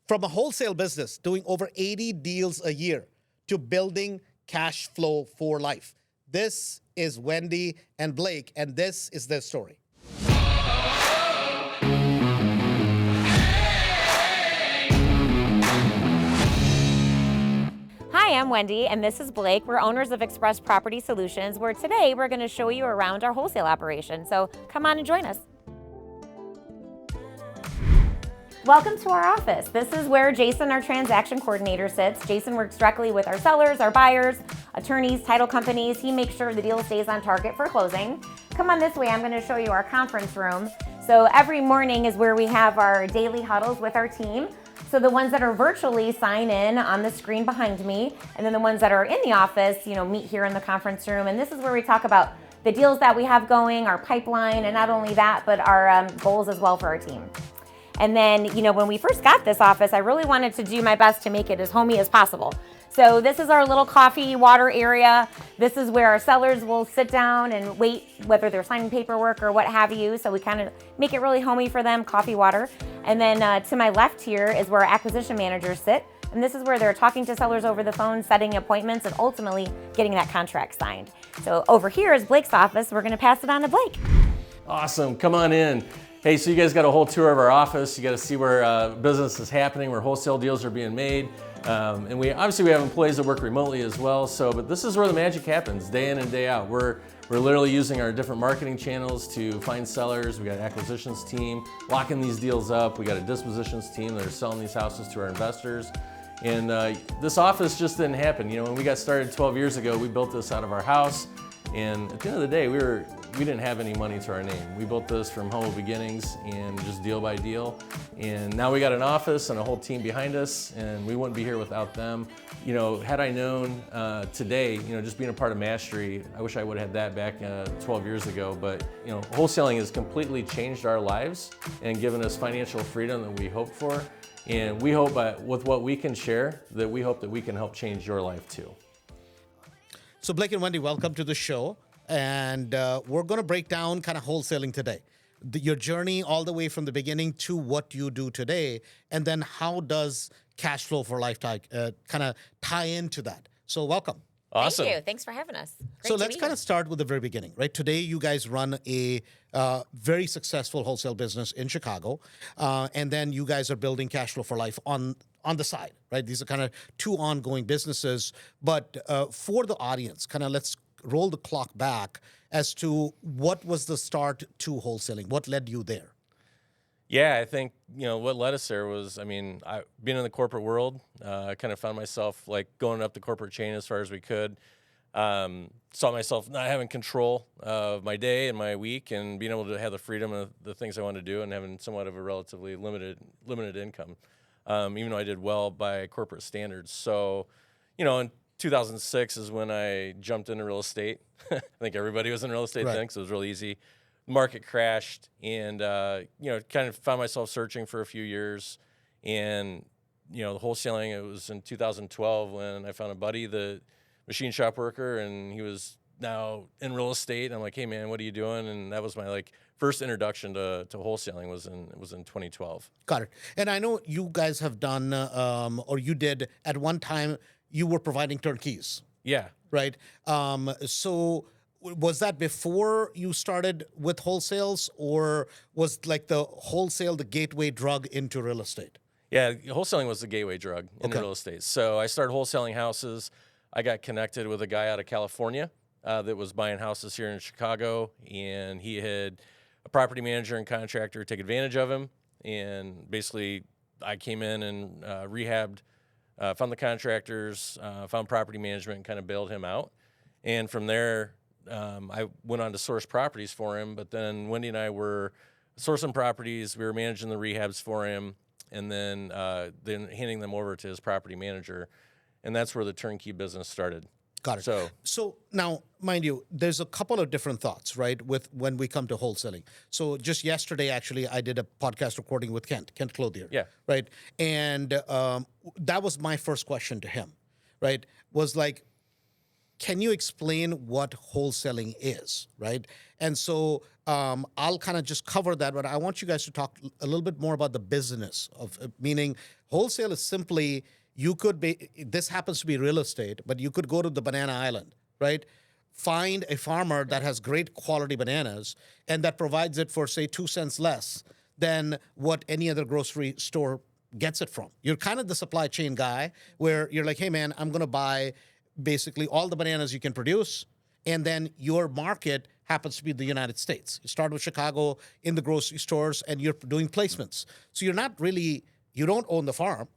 From a wholesale business doing over 80 deals a year to building cash flow for life. This is Wendy and Blake, and this is their story. Hi, I'm Wendy, and this is Blake. We're owners of Express Property Solutions, where today we're going to show you around our wholesale operation. So come on and join us. Welcome to our office. This is where Jason, our transaction coordinator, sits. Jason works directly with our sellers, our buyers, attorneys, title companies. He makes sure the deal stays on target for closing. Come on this way, I'm going to show you our conference room. So every morning is where we have our daily huddles with our team. So the ones that are virtually sign in on the screen behind me, and then the ones that are in the office, meet here in the conference room. And this is where we talk about the deals that we have going, our pipeline, and not only that, but our goals as well for our team. And then, when we first got this office, I really wanted to do my best to make it as homey as possible. So this is our little coffee, water area. This is where our sellers will sit down and wait, whether they're signing paperwork or what have you. So we kind of make it really homey for them, coffee, water. And then to my left here is where our acquisition managers sit. And this is where they're talking to sellers over the phone, setting appointments, and ultimately getting that contract signed. So over here is Blake's office. We're gonna pass it on to Blake. Awesome, come on in. Hey, so you guys got a whole tour of our office. You got to see where business is happening, where wholesale deals are being made. And we have employees that work remotely as well. But this is where the magic happens, day in and day out. We're literally using our different marketing channels to find sellers. We got an acquisitions team locking these deals up. We got a dispositions team that are selling these houses to our investors. And this office just didn't happen. When we got started 12 years ago, we built this out of our house. And at the end of the day, we didn't have any money to our name. We built this from humble beginnings and just deal by deal. And now we got an office and a whole team behind us, and we wouldn't be here without them. Had I known today, just being a part of Mastery, I wish I would have had that back 12 years ago. But wholesaling has completely changed our lives and given us financial freedom that we hoped for. And we hope with what we can share, that we hope that we can help change your life too. So Blake and Wendy, welcome to the show. And we're going to break down kind of wholesaling today. Your journey all the way from the beginning to what you do today. And then how does cash flow for life kind of tie into that? So welcome. Awesome. Thank you. Thanks for having us. Great So let's kind of start with the very beginning, right? Today, you guys run a very successful wholesale business in Chicago. And then you guys are building cash flow for life on the side, right? These are kind of two ongoing businesses. But for the audience, kind of let's roll the clock back as to what was the start to wholesaling? What led you there? Yeah, I think, what led us there was, being in the corporate world, I kind of found myself like going up the corporate chain as far as we could. Saw myself not having control of my day and my week and being able to have the freedom of the things I wanted to do and having somewhat of a relatively limited income, even though I did well by corporate standards. So, in 2006 is when I jumped into real estate. I think everybody was in real estate then, so it was really easy. Market crashed, and kind of found myself searching for a few years. And the wholesaling, it was in 2012 when I found a buddy, the machine shop worker, and he was now in real estate. I'm like, hey man, what are you doing? And that was my first introduction to wholesaling was in 2012. Got it. And I know you guys have done, or you did at one time, you were providing turnkeys. Yeah. Right. So was that before you started with wholesales, or was the wholesale the gateway drug into real estate? Yeah, wholesaling was the gateway drug into real estate. So I started wholesaling houses. I got connected with a guy out of California that was buying houses here in Chicago, and he had a property manager and contractor take advantage of him. And basically, I came in and rehabbed, found the contractors, found property management, and kind of bailed him out. And from there, I went on to source properties for him. But then Wendy and I were sourcing properties. We were managing the rehabs for him, and then handing them over to his property manager. And that's where the turnkey business started. Got it. So now, mind you, there's a couple of different thoughts, right, with when we come to wholesaling. So just yesterday, actually, I did a podcast recording with Kent Clothier. Yeah. Right. And that was my first question to him, right, was can you explain what wholesaling is, right? And so I'll kind of just cover that, but I want you guys to talk a little bit more about the business of meaning Wholesale is simply, you could be, this happens to be real estate, but you could go to the banana island, right? Find a farmer that has great quality bananas and that provides it for, say, 2 cents less than what any other grocery store gets it from. You're kind of the supply chain guy where you're like, hey, man, I'm going to buy basically all the bananas you can produce, and then your market happens to be the United States. You start with Chicago in the grocery stores, and you're doing placements. So you're not really, you don't own the farm.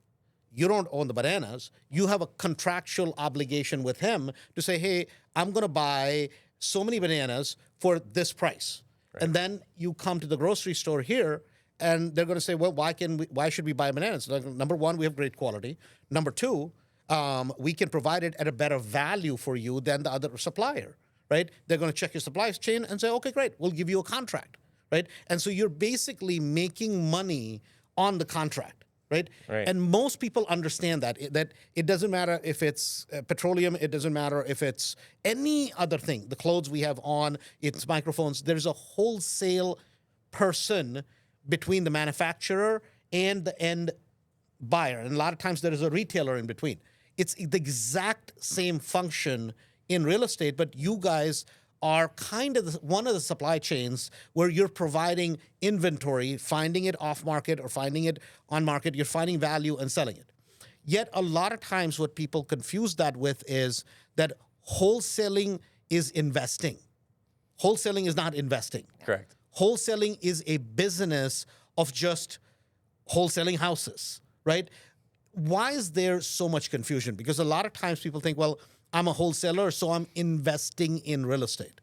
You don't own the bananas. You have a contractual obligation with him to say, hey, I'm going to buy so many bananas for this price. Right. And then you come to the grocery store here, and they're going to say, well, why should we buy bananas? Like, number one, we have great quality. Number two, we can provide it at a better value for you than the other supplier, right? They're going to check your supply chain and say, okay, great, we'll give you a contract, right? And so you're basically making money on the contract. Right? And most people understand that it doesn't matter if it's petroleum, it doesn't matter if it's any other thing. The clothes we have on, it's microphones. There's a wholesale person between the manufacturer and the end buyer. And a lot of times there is a retailer in between. It's the exact same function in real estate, but you guys are kind of one of the supply chains where you're providing inventory, finding it off market or finding it on market, you're finding value and selling it. Yet a lot of times what people confuse that with is that wholesaling is investing. Wholesaling is not investing. Correct. Wholesaling is a business of just wholesaling houses, right? Why is there so much confusion? Because a lot of times people think, well, I'm a wholesaler, so I'm investing in real estate.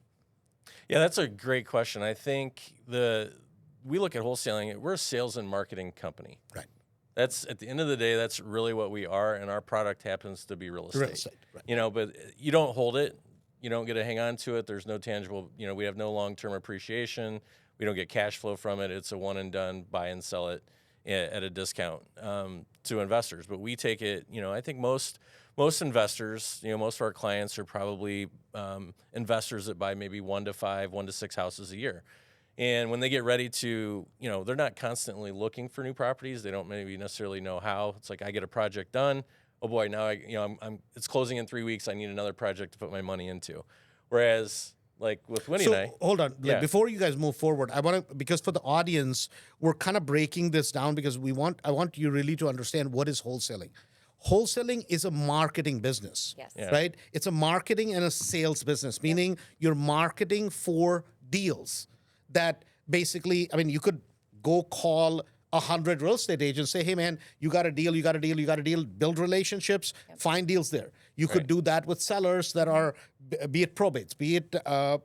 Yeah, that's a great question. I think we look at wholesaling, we're a sales and marketing company. Right. That's, at the end of the day, that's really what we are, and our product happens to be real estate. Real estate, right. You know, but you don't hold it. You don't get to hang on to it. There's no tangible, we have no long-term appreciation. We don't get cash flow from it. It's a one and done, buy and sell it at a discount to investors. But we take it, I think most investors, most of our clients are probably investors that buy maybe 1 to 5, 1 to 6 houses a year. And when they get ready to, they're not constantly looking for new properties. They don't maybe necessarily know how. It's like, I get a project done. Oh boy, now it's closing in 3 weeks. I need another project to put my money into. Whereas, like with Wendy and I. Hold on. Like, before you guys move forward, I want to, because for the audience, we're kind of breaking this down because I want you really to understand what is wholesaling. Wholesaling is a marketing business, right? It's a marketing and a sales business, meaning you're marketing for deals that basically, you could go call 100 real estate agents, say, hey man, you got a deal, build relationships, find deals there. You could do that with sellers that are, be it probates, be it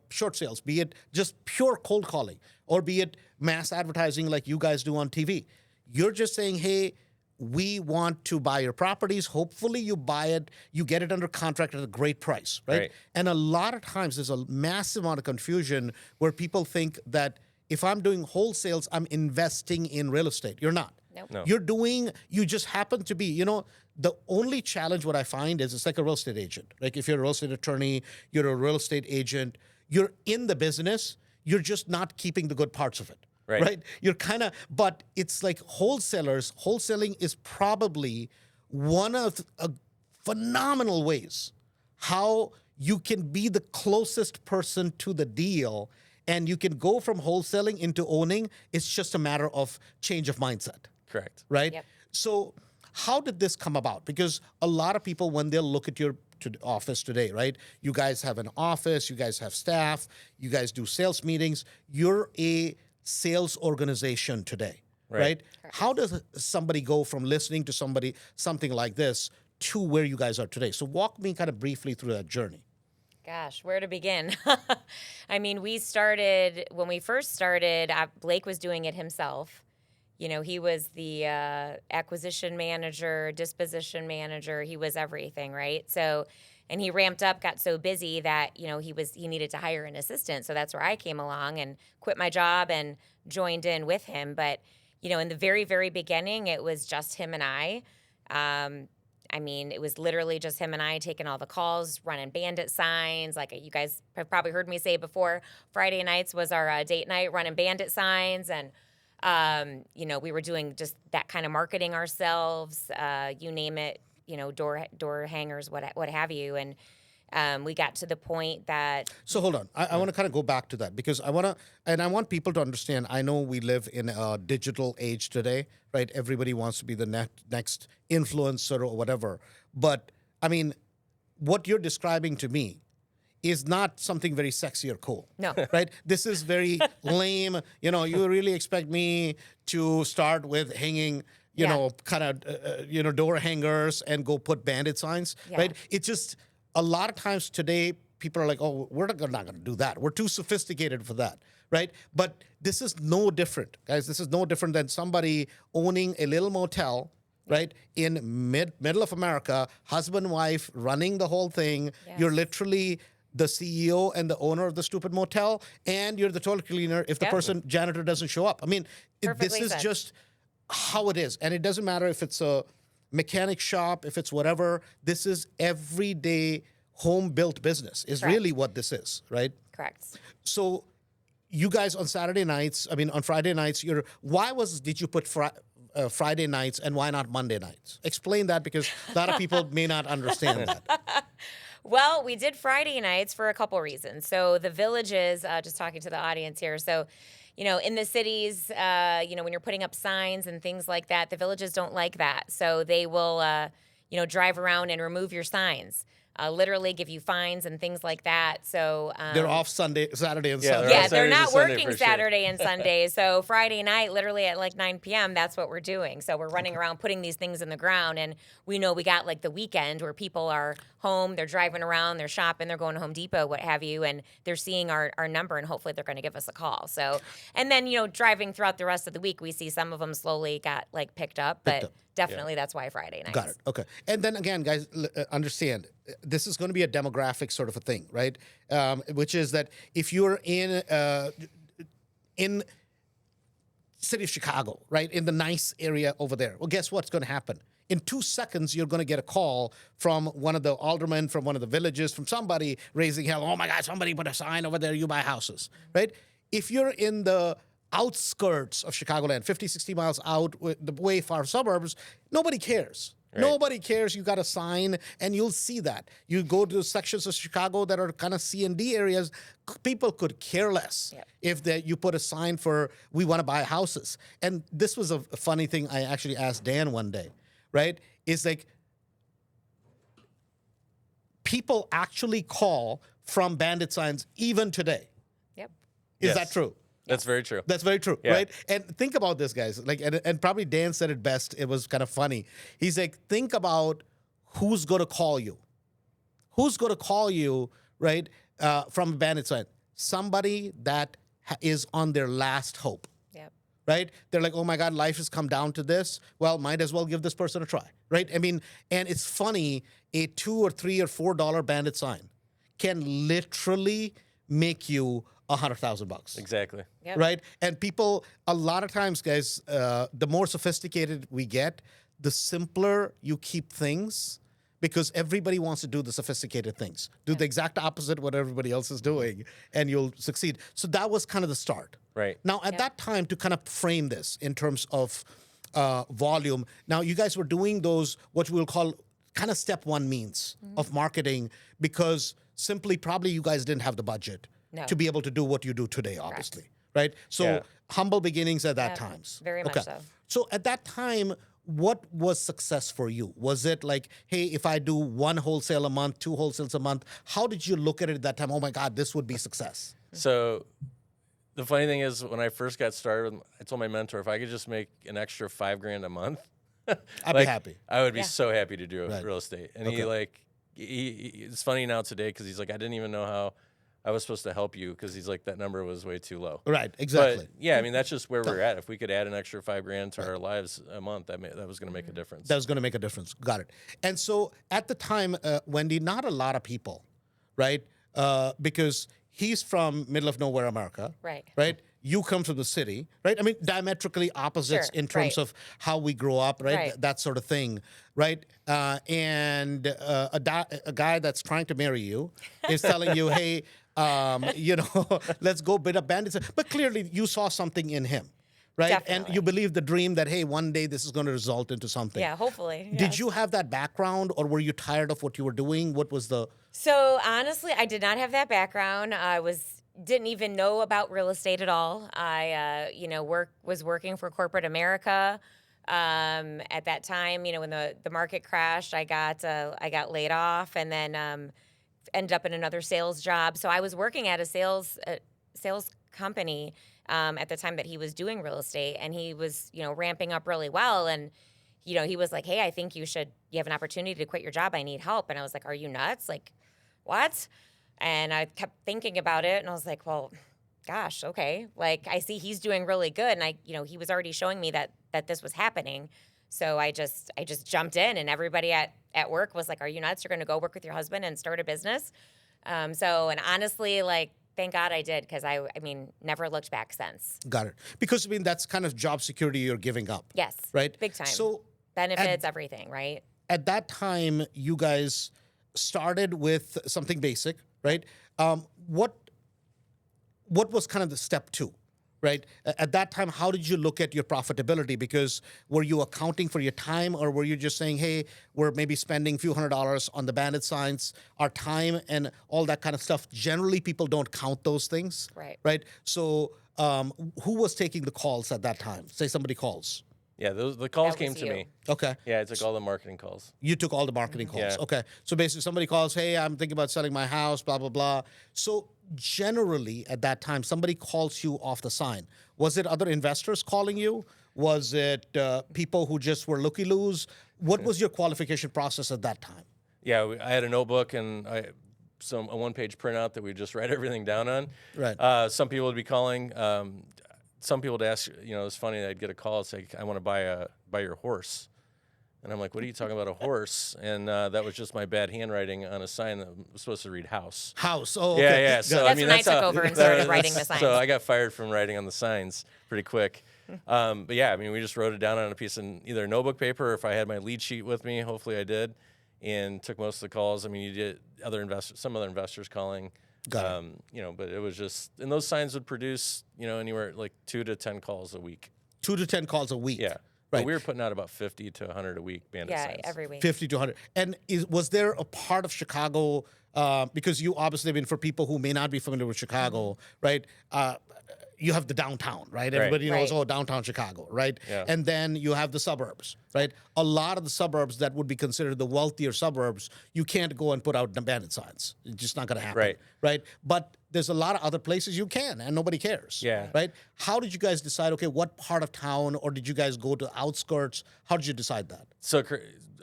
short sales, be it just pure cold calling, or be it mass advertising like you guys do on TV. You're just saying, hey, we want to buy your properties. Hopefully you buy it, you get it under contract at a great price, right? And a lot of times there's a massive amount of confusion where people think that if I'm doing wholesales, I'm investing in real estate. You're not. Nope. No. You just happen to be, the only challenge what I find is it's like a real estate agent. Like if you're a real estate attorney, you're a real estate agent, you're in the business, you're just not keeping the good parts of it. Right? You're kind of, but it's like wholesalers. Wholesaling is probably one of phenomenal ways how you can be the closest person to the deal, and you can go from wholesaling into owning. It's just a matter of change of mindset. Correct. Right? Yep. So how did this come about? Because a lot of people, when they'll look at your office today, right? You guys have an office, you guys have staff, you guys do sales meetings. You're a sales organization today, right? How does somebody go from listening to something like this to where you guys are today? So walk me kind of briefly through that journey. Gosh, where to begin? When we first started, Blake was doing it himself. He was the acquisition manager, disposition manager. He was everything, right? So, and he ramped up, got so busy that, he needed to hire an assistant. So that's where I came along and quit my job and joined in with him. But, in the very, very beginning, it was just him and I. It was literally just him and I taking all the calls, running bandit signs. Like you guys have probably heard me say before, Friday nights was our date night, running bandit signs. And We were doing just that kind of marketing ourselves, you name it, door hangers, what have you. And we got to the point that. So hold on. I want to kind of go back to that because I want people to understand. I know we live in a digital age today, right? Everybody wants to be the next influencer or whatever. But I mean, what you're describing to me is not something very sexy or cool. No. Right? This is very lame. You really expect me to start with hanging, kind of, door hangers and go put bandit signs, right? It's just a lot of times today, people are like, oh, we're not going to do that. We're too sophisticated for that, right? But this is no different, guys. This is no different than somebody owning a little motel, right, in middle of America, husband, wife, running the whole thing. Yes. You're literally the CEO and the owner of the stupid motel, and you're the toilet cleaner if the janitor doesn't show up. I mean, this is just how it is. And it doesn't matter if it's a mechanic shop, if it's whatever. This is everyday home-built business is really what this is, right? Correct. So you guys on Friday nights, did you put Friday nights and why not Monday nights? Explain that because a lot of people may not understand that. Well, we did Friday nights for a couple reasons. So the villages, just talking to the audience here. So, in the cities, when you're putting up signs and things like that, the villages don't like that. So they will, drive around and remove your signs. Literally give you fines and things like that. So they're off Saturday, and Sunday. Yeah, they're not working Saturday and Sunday. So Friday night, literally at like 9 p.m., that's what we're doing. So we're running around putting these things in the ground, and we know we got like the weekend where people are home, they're driving around, they're shopping, they're going to Home Depot, what have you, and they're seeing our number, and hopefully they're going to give us a call. So, and then driving throughout the rest of the week, we see some of them slowly got like picked up, but definitely that's why Friday nights. Got it. Okay. And then again, guys, understand this is going to be a demographic sort of a thing, right? Which is that if you're in city of Chicago, right, in the nice area over there, well, guess what's going to happen? In 2 seconds, you're going to get a call from one of the aldermen, from one of the villages, from somebody raising hell. Oh my God, somebody put a sign over there, you buy houses, right? If you're in the outskirts of Chicagoland, 50, 60 miles out, the way far suburbs, nobody cares. Right. Nobody cares. You got a sign, and you'll see that. You go to sections of Chicago that are kind of C and D areas, people could care less if you put a sign for, we want to buy houses. And this was a funny thing I actually asked Dan one day, right? It's like, people actually call from bandit signs even today. Yep. Is that true? That's very true. That's very true, right? And think about this, guys. Like, and probably Dan said it best. It was kind of funny. He's like, think about who's going to call you. Who's going to call you, right, from a bandit sign? Somebody that is on their last hope. Yep. Right? They're like, oh my God, life has come down to this. Well, might as well give this person a try, right? I mean, and it's funny, a $2 or $3 or $4 bandit sign can literally make you $100,000. Exactly. Yep. Right? And people, a lot of times, guys, the more sophisticated we get, the simpler you keep things, because everybody wants to do the sophisticated things. Do the exact opposite what everybody else is doing, and you'll succeed. So that was kind of the start. Right. Now, at that time, to kind of frame this in terms of volume, now you guys were doing those, what we'll call kind of step one means of marketing, because simply probably you guys didn't have the budget to be able to do what you do today, obviously, right? So humble beginnings at that times. Very much so. So at that time, what was success for you? Was it like, hey, if I do 1 wholesale a month, 2 wholesales a month, how did you look at it at that time? Oh my God, this would be success. So the funny thing is, when I first got started, I told my mentor, if I could just make an extra $5,000 a month, I'd be happy. I would be so happy to do real estate. And it's funny now today, because he's like, I didn't even know how I was supposed to help you, because he's like, that number was way too low. Right, exactly. But yeah, I mean, that's just where we're at. If we could add an extra $5,000 to our lives a month, that was going to make a difference. That was going to make a difference. Got it. And so at the time, Wendy, not a lot of people, right? Because he's from middle of nowhere America. Right. Right? You come from the city, right? I mean, diametrically opposites in terms of how we grow up, right? That sort of thing, right? And a guy that's trying to marry you is telling you, hey, let's go bid up bandits. But clearly you saw something in him, right? And Definitely. you believe the dream that, hey, one day this is going to result into something. Yeah, hopefully. Did yes. you have that background, or were you tired of what you were doing? What was the... So honestly, I did not have that background. Didn't even know about real estate at all. I, was working for corporate America. At that time, when the market crashed, I got laid off, and then ended up in another sales job. So I was working at a sales company at the time that he was doing real estate, and he was ramping up really well. And he was like, "Hey, I think you have an opportunity to quit your job. I need help." And I was like, "Are you nuts? Like, what?" And I kept thinking about it, and I was like, "Well, gosh, okay. Like, I see he's doing really good, and he was already showing me that this was happening." So I just jumped in, and everybody at work was like, "Are you nuts? You're going to go work with your husband and start a business?" And honestly, like, thank God I did, because I never looked back since. Got it. Because, that's kind of job security you're giving up. Yes. Right? Big time. So benefits, everything, right? at that time, you guys started with something basic, right? What was kind of the step two, right? At that time, how did you look at your profitability? Because were you accounting for your time, or were you just saying, hey, we're maybe spending a few $100s on the bandit signs, our time and all that kind of stuff? Generally, people don't count those things, right? So who was taking the calls at that time? Say somebody calls. Yeah, the calls came to me. Okay. Yeah, I took all the marketing calls. You took all the marketing calls. Yeah. Okay. So basically somebody calls, hey, I'm thinking about selling my house, blah, blah, blah. So generally at that time, somebody calls you off the sign. Was it other investors calling you? Was it people who just were looky-loos? What was your qualification process at that time? Yeah, I had a notebook and a one-page printout that we just write everything down on. Right. Some people would be calling. Some people would ask, it's funny, I'd get a call and say, I want to buy your horse. And I'm like, what are you talking about, a horse? And that was just my bad handwriting on a sign that was supposed to read house. House. Oh, okay. Yeah. So that's when I took over and started writing the signs. So I got fired from writing on the signs pretty quick. But yeah, we just wrote it down on a piece of either notebook paper, or if I had my lead sheet with me, hopefully I did, and took most of the calls. You did some other investors calling. Got it. But it was just, and those signs would produce, anywhere like 2 to 10 calls a week. 2 to 10 calls a week. Yeah. Right. But we were putting out about 50 to 100 a week bandit signs. Yeah, every week. 50 to 100. And was there a part of Chicago, because you obviously, for people who may not be familiar with Chicago, right, you have the downtown, right? Everybody knows, downtown Chicago, right? Yeah. And then you have the suburbs, right? A lot of the suburbs that would be considered the wealthier suburbs, you can't go and put out the bandit signs. It's just not going to happen, right? But there's a lot of other places you can, and nobody cares, right? How did you guys decide, okay, what part of town, or did you guys go to outskirts? How did you decide that? So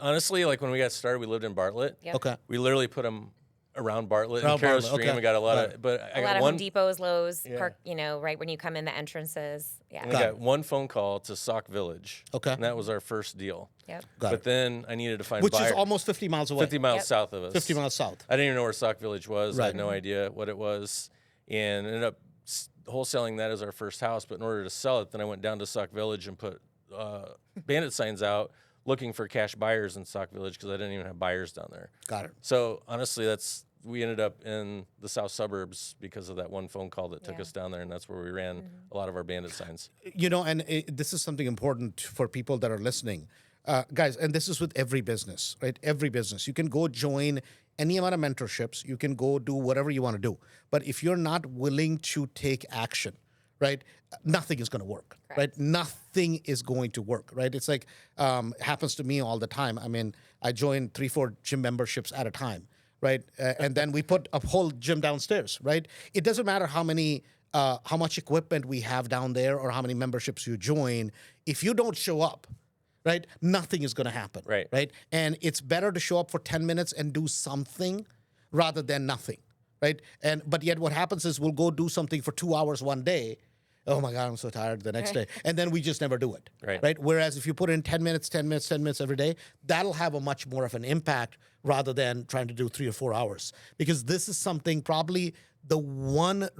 honestly, like when we got started, we lived in Bartlett. Yep. Okay. We literally put them around Bartlett and Around Carroll Bartlett, Stream. okay. We got a lot of, but I A lot got of one. Home Depots, Lowe's, Yeah. park, right when you come in the entrances. Yeah. And we got one phone call to Sauk Village. Okay. And that was our first deal. Yep. Got But it. then I needed to find Which buyers. is almost 50 miles away. 50 miles Yep. south of us. 50 miles south. I didn't even know where Sauk Village was. I had Right. no idea what it was, and ended up wholesaling that as our first house. But in order to sell it, then I went down to Sauk Village and put bandit signs out looking for cash buyers in Sauk Village, because I didn't even have buyers down there. Got it. So honestly, we ended up in the south suburbs because of that one phone call that took us down there, and that's where we ran a lot of our bandit signs. And this is something important for people that are listening. Guys, and this is with every business, right? Every business. You can go join any amount of mentorships. You can go do whatever you want to do. But if you're not willing to take action, right, nothing is going to work, right? Nothing is going to work, right? It's like, happens to me all the time. I join 3-4 gym memberships at a time, right? And then we put a whole gym downstairs, right? It doesn't matter how much equipment we have down there or how many memberships you join. If you don't show up, right, nothing is going to happen, right? And it's better to show up for 10 minutes and do something rather than nothing, right? But yet what happens is we'll go do something for 2 hours one day. Oh my God, I'm so tired the next day. And then we just never do it, right? Whereas if you put in 10 minutes every day, that'll have a much more of an impact rather than trying to do 3 or 4 hours. Because this is something, probably the one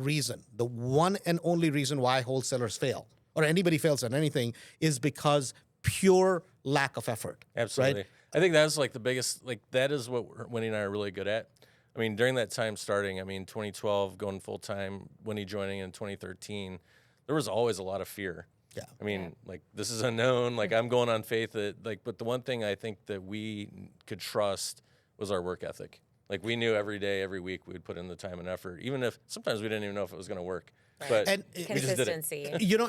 and only reason why wholesalers fail, or anybody fails at anything, is because pure lack of effort. Absolutely. Right? I think that's like the biggest, that is what Wendy and I are really good at. During that time starting, 2012 going full time, Wendy joining in 2013, there was always a lot of fear. I mean, like, this is unknown. Like, I'm going on faith that, like, but the one thing I think that we could trust was our work ethic. Like, we knew every day, every week, we would put in the time and effort, even if sometimes we didn't even know if it was going to work. But And we just did it. Consistency.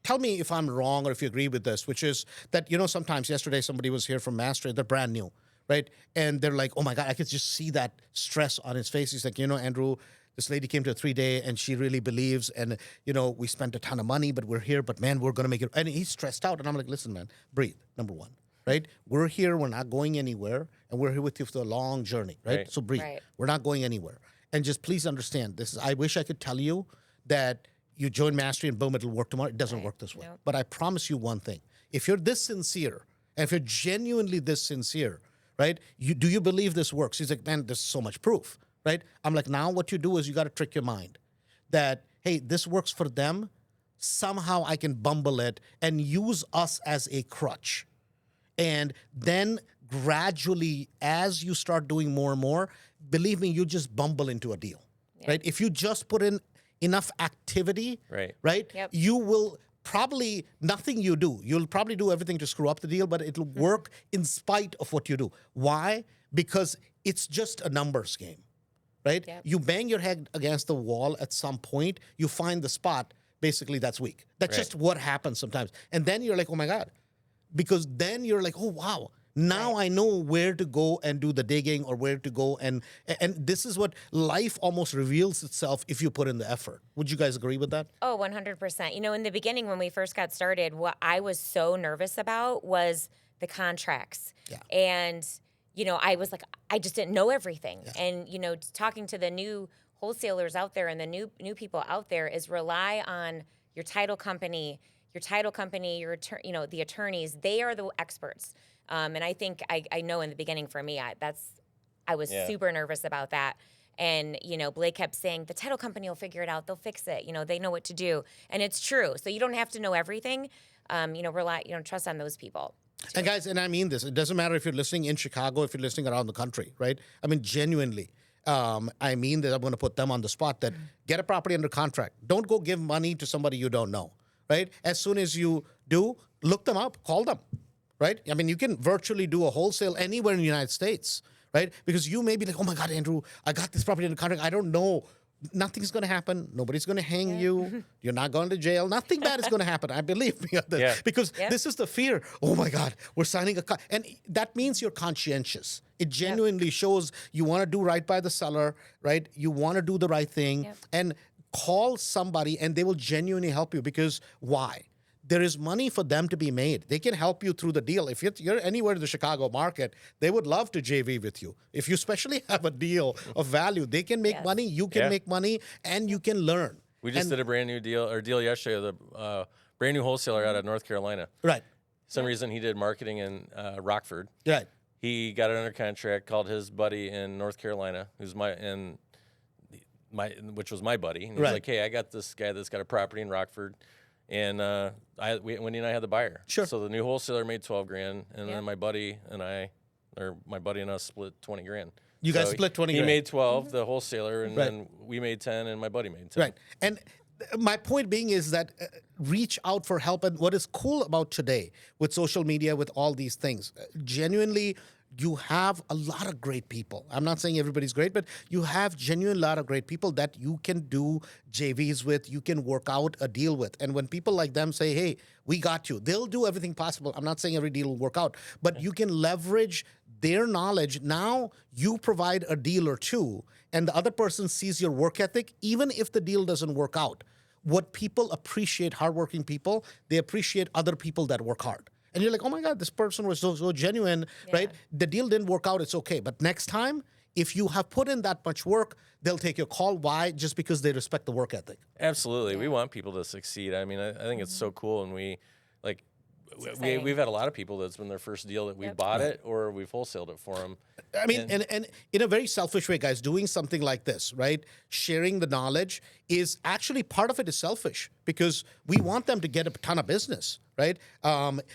Tell me if I'm wrong or if you agree with this, which is that, sometimes yesterday somebody was here from Mastery, they're brand new, right? And they're like, oh my God, I could just see that stress on his face. He's like, Andrew, this lady came to a 3-day and she really believes, and, we spent a ton of money, but we're here, but man, we're going to make it. And he's stressed out. And I'm like, listen, man, breathe, number one, right? We're here, we're not going anywhere, and we're here with you for the long journey, right? So breathe. Right. We're not going anywhere. And just please understand this. I wish I could tell you that you join Mastery and boom, it'll work tomorrow. It doesn't work this way. Nope. But I promise you one thing. If you're this sincere, and if you're genuinely this sincere, right? Do you believe this works? He's like, man, there's so much proof, right? I'm like, now what you do is you got to trick your mind that, hey, this works for them. Somehow I can bumble it and use us as a crutch. And then gradually, as you start doing more and more, believe me, you just bumble into a deal, right? If you just put in enough activity, right? Yep. You will probably, nothing you do, you'll probably do everything to screw up the deal, but it'll work in spite of what you do. Why? Because it's just a numbers game, right? Yep. You bang your head against the wall at some point, you find the spot, basically that's weak. That's just what happens sometimes. And then you're like, oh my God. Because then you're like, oh, wow. Now I know where to go and do the digging, or where to go. And this is what life almost reveals itself if you put in the effort. Would you guys agree with that? Oh, 100%. In the beginning when we first got started, what I was so nervous about was the contracts. Yeah. And, I was like, I just didn't know everything. Yeah. And, talking to the new wholesalers out there and the new people out there is rely on your title company, the attorneys. They are the experts. And I think I know in the beginning for me, I was super nervous about that. And, Blake kept saying, the title company will figure it out. They'll fix it. They know what to do. And it's true. So you don't have to know everything. Trust on those people. And guys, and I mean this, it doesn't matter if you're listening in Chicago, if you're listening around the country, right? I mean, genuinely. I mean that I'm going to put them on the spot that get a property under contract. Don't go give money to somebody you don't know, right? As soon as you do, look them up, call them. Right? I mean, you can virtually do a wholesale anywhere in the United States, right? Because you may be like, oh my God, Andrew, I got this property in the contract. I don't know. Nothing's going to happen. Nobody's going to hang you. You're not going to jail. Nothing bad is going to happen. I believe me on this. Because this is the fear. Oh my God, we're signing a and that means you're conscientious. It genuinely shows you want to do right by the seller, right? You want to do the right thing, and call somebody and they will genuinely help you. Because why? There is money for them to be made. They can help you through the deal. If you're anywhere in the Chicago market, they would love to JV with you. If you especially have a deal of value, they can make money, you can make money, and you can learn. We just did a brand new deal yesterday with a brand new wholesaler out of North Carolina. Right. Some reason he did marketing in Rockford. Right. He got it under contract, called his buddy in North Carolina, which was my buddy. And he was like, hey, I got this guy that's got a property in Rockford. And Wendy and I had the buyer. Sure. So the new wholesaler made $12,000, and then my buddy and us split $20,000. You guys split $20,000. He made 12, the wholesaler, and then we made 10, and my buddy made 10. Right. And my point being is that reach out for help. And what is cool about today with social media, with all these things, genuinely, you have a lot of great people. I'm not saying everybody's great, but you have genuine lot of great people that you can do JVs with, you can work out a deal with. And when people like them say, hey, we got you, they'll do everything possible. I'm not saying every deal will work out, but you can leverage their knowledge. Now you provide a deal or two, and the other person sees your work ethic, even if the deal doesn't work out. What people appreciate, hardworking people, they appreciate other people that work hard. And you're like, oh my God, this person was so genuine, right? The deal didn't work out, it's okay. But next time, if you have put in that much work, they'll take your call. Why? Just because they respect the work ethic. Absolutely. We want people to succeed. I mean, I think it's so cool. And we've had a lot of people that's been their first deal that we bought it or we've wholesaled it for them. I mean, and in a very selfish way, guys, doing something like this, right? Sharing the knowledge is actually part of it is selfish because we want them to get a ton of business, right?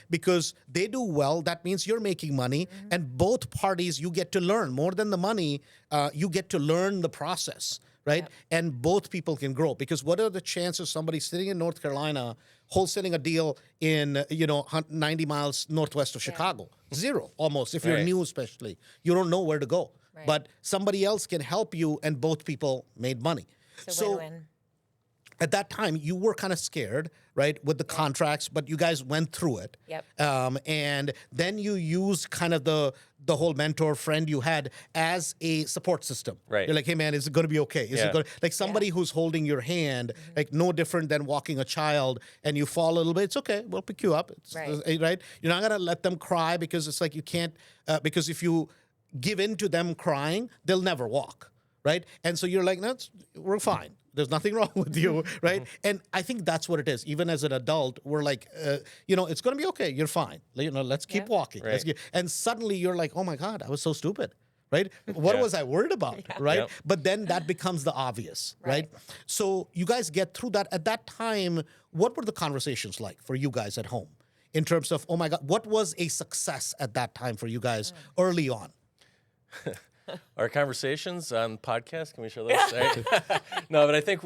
Because they do well, that means you're making money, and both parties, you get to learn more than the money. You get to learn the process, right? And both people can grow, because what are the chances somebody sitting in North Carolina wholesaling a deal in 90 miles northwest of Chicago. Zero, almost. If you're Right. new, especially, you don't know where to go. Right. But somebody else can help you, and both people made money. So win-win. At that time, you were kind of scared, right, with the contracts, but you guys went through it. Yep. And then you used kind of the whole mentor friend you had as a support system. Right. You're like, hey, man, is it going to be okay? Is Yeah. it going like somebody who's holding your hand, like no different than walking a child, and you fall a little bit. It's okay. We'll pick you up. Right. You're not going to let them cry because it's like you can't, because if you give in to them crying, they'll never walk. Right. And so you're like, no, we're fine. There's nothing wrong with you, right? And I think that's what it is. Even as an adult, we're like, it's going to be okay. You're fine. Let's keep walking. Right. And suddenly you're like, oh my God, I was so stupid, right? What was I worried about, right? Yep. But then that becomes the obvious, right? So you guys get through that. At that time, what were the conversations like for you guys at home in terms of, oh my God, what was a success at that time for you guys early on? Our conversations on podcast, can we show those? No, but I think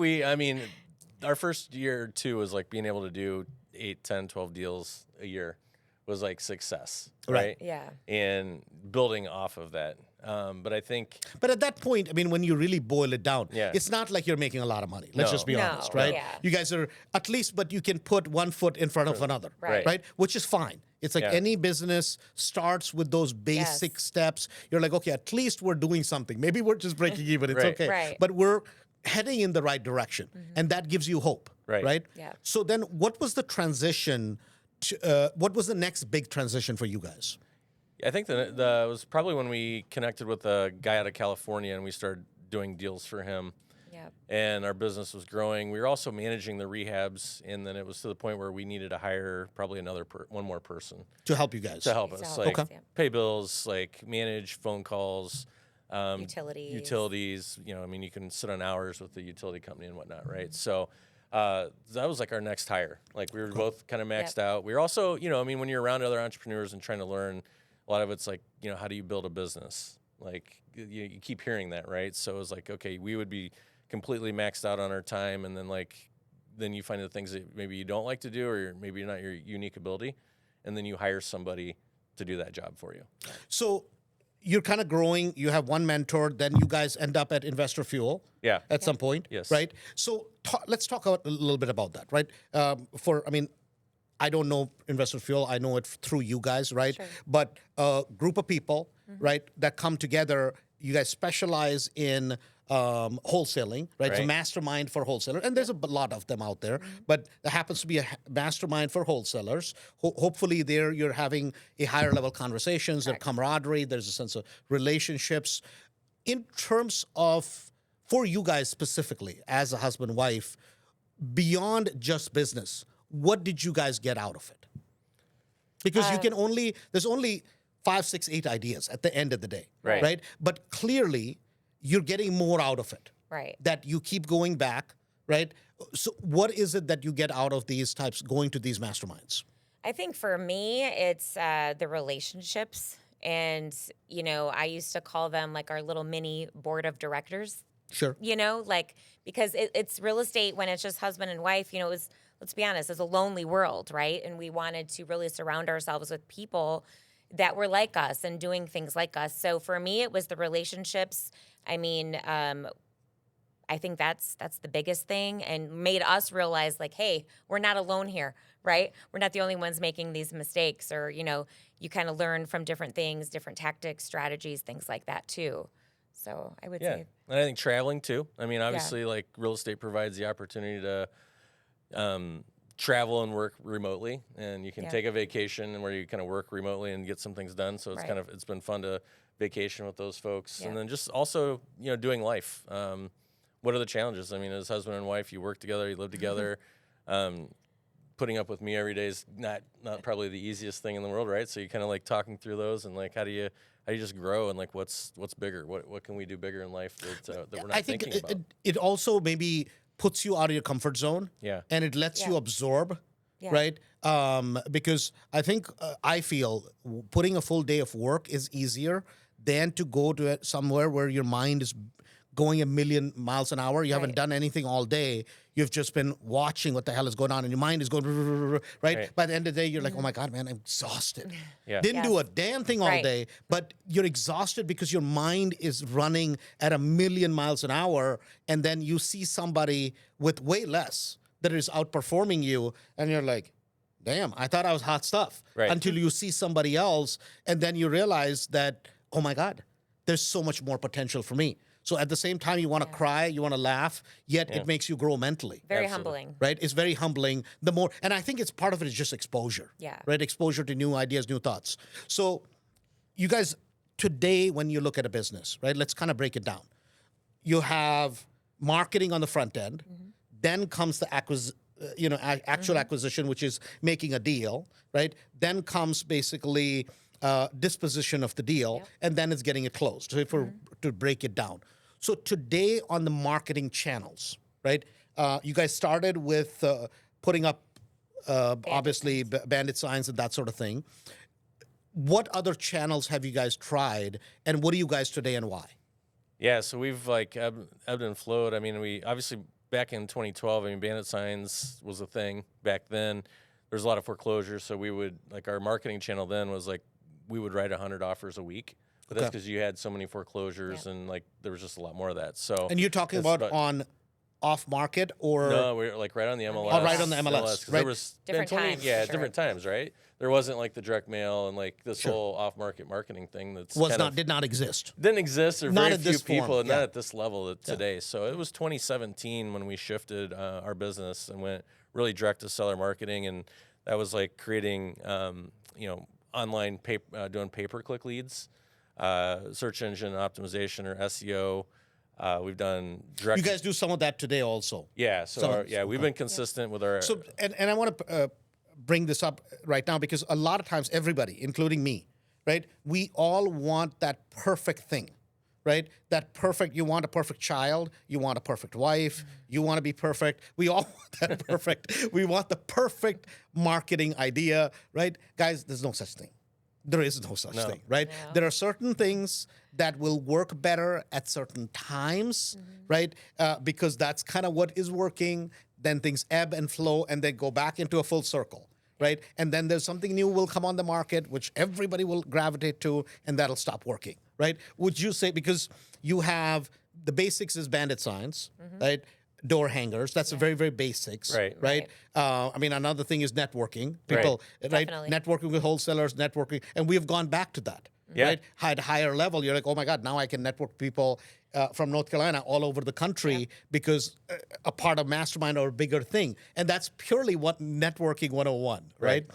our first year or two was like being able to do 8, 10, 12 deals a year was like success, right? Yeah. And building off of that. But I think... But at that point, I mean, when you really boil it down, Yeah. it's not like you're making a lot of money. Let's No. just be No, honest, right? yeah. You guys are, at least, but you can put one foot in front of another, Right. Which is fine. It's like Yeah. any business starts with those basic steps. You're like, okay, at least we're doing something. Maybe we're just breaking even. It's Right. okay. Right. But we're heading in the right direction. And that gives you hope, Right. Yeah. So then what was the transition, what was the next big transition for you guys? I think that it was probably when we connected with a guy out of California and we started doing deals for him. Yep. And our business was growing. We were also managing the rehabs, and then it was to the point where we needed to hire probably one more person To help you guys. to help To us, help like us, yeah. pay bills, like manage phone calls, Utilities. utilities. You can sit on hours with the utility company and whatnot, right? So that was like our next hire. Like we were both kind of maxed out. We were also, when you're around other entrepreneurs and trying to learn, a lot of it's like, how do you build a business? Like you keep hearing that, right? So it was like, okay, we would be completely maxed out on our time, and then you find the things that maybe you don't like to do, or maybe not your unique ability, and then you hire somebody to do that job for you. So you're kind of growing. You have one mentor. Then you guys end up at Investor Fuel. Yeah. At some point. Yes. Right. So let's talk a little bit about that. Right. I don't know Investor Fuel. I know it through you guys. Right. Sure. But a group of people, right, that come together. You guys specialize in wholesaling, right? It's a Right. mastermind for wholesalers, and there's a lot of them out there. But there happens to be a mastermind for wholesalers. Hopefully, there you're having a higher level conversations, there's camaraderie, there's a sense of relationships. In terms of for you guys specifically, as a husband wife, beyond just business, what did you guys get out of it? Because you can there's only 5, 6, 8 ideas at the end of the day, Right. But clearly, you're getting more out of it. Right. That you keep going back, right? So what is it that you get out of these types, going to these masterminds? I think for me, it's the relationships. And, I used to call them like our little mini board of directors, Sure. because it's real estate when it's just husband and wife, it was, let's be honest, it's a lonely world, right? And we wanted to really surround ourselves with people that were like us and doing things like us. So for me, it was the relationships. I think that's the biggest thing, and made us realize like, hey, we're not alone here, right? We're not the only ones making these mistakes, or, you kind of learn from different things, different tactics, strategies, things like that too. So I would Yeah. say, And I think traveling too. Obviously, like real estate provides the opportunity to travel and work remotely, and you can take a vacation and where you kind of work remotely and get some things done. So it's it's been fun to vacation with those folks, and then just also doing life. What are the challenges? As husband and wife, you work together, you live together. Putting up with me every day is not probably the easiest thing in the world, right? So you kind of like talking through those, and like how do you just grow, and like what's bigger? What can we do bigger in life that we're not I think thinking about? it also maybe puts you out of your comfort zone. Yeah. And it lets you absorb, Yeah. right? Because I think I feel putting a full day of work is easier than to go to somewhere where your mind is going 1,000,000 miles an hour. You haven't done anything all day. You've just been watching what the hell is going on, and your mind is going right. Right. By the end of the day, you're like, oh my god, man, I'm exhausted. Yeah. Didn't do a damn thing all Right. day, but you're exhausted because your mind is running at 1,000,000 miles an hour, and then you see somebody with way less that is outperforming you, and you're like, damn, I thought I was hot stuff. Right. Until you see somebody else, and then you realize that, oh my God, there's so much more potential for me. So at the same time, you want to cry, you want to laugh, yet it makes you grow mentally. Very Absolutely. humbling. Right? It's very humbling. The more, and I think it's part of it is just exposure. Yeah. Right? Exposure to new ideas, new thoughts. So you guys, today, when you look at a business, right? Let's kind of break it down. You have marketing on the front end, then comes the actual acquisition, which is making a deal, right? Then comes basically disposition of the deal, and then it's getting it closed. So if we're to break it down. So today on the marketing channels, right? You guys started with putting up, obviously, bandit signs and that sort of thing. What other channels have you guys tried, and what are you guys today, and why? Yeah, so we've like ebbed and flowed. I mean, we obviously back in 2012, I mean, bandit signs was a thing back then. There's a lot of foreclosures, so we would, like, our marketing channel then was like, we would write 100 offers a week. But that's because you had so many foreclosures, and like there was just a lot more of that. So, And you're talking about on off market, or no, we're like right on the MLS. Oh, right on the MLS, 'cause right. There was Different times, Yeah, for sure. different times, right? There wasn't like the direct mail and like this whole off market marketing thing that's did not exist. didn't exist, or Not very at few this form, people, and yeah. not at this level today. So it was 2017 when we shifted our business and went really direct to seller marketing, and that was like creating, online doing pay-per-click leads, search engine optimization or SEO. We've done direct. You guys do some of that today also. Yeah, so we've been consistent with our. So, and I want to bring this up right now because a lot of times everybody, including me, right, we all want that perfect thing, right? That perfect, you want a perfect child, you want a perfect wife, you want to be perfect. We all want that perfect. We want the perfect marketing idea, right? Guys, there's no such thing. There is no such thing, right? No. There are certain things that will work better at certain times, right? Because that's kind of what is working. Then things ebb and flow and then go back into a full circle, right? And then there's something new will come on the market, which everybody will gravitate to, and that'll stop working, right? Would you say, because you have the basics is bandit signs, right? Door hangers. That's the very, very basics, Right. I mean, another thing is networking. People, right? Definitely. Networking with wholesalers, networking, and we have gone back to that, right? At higher level, you're like, oh my God, now I can network people from North Carolina all over the country because a part of mastermind or a bigger thing, and that's purely what networking 101, right?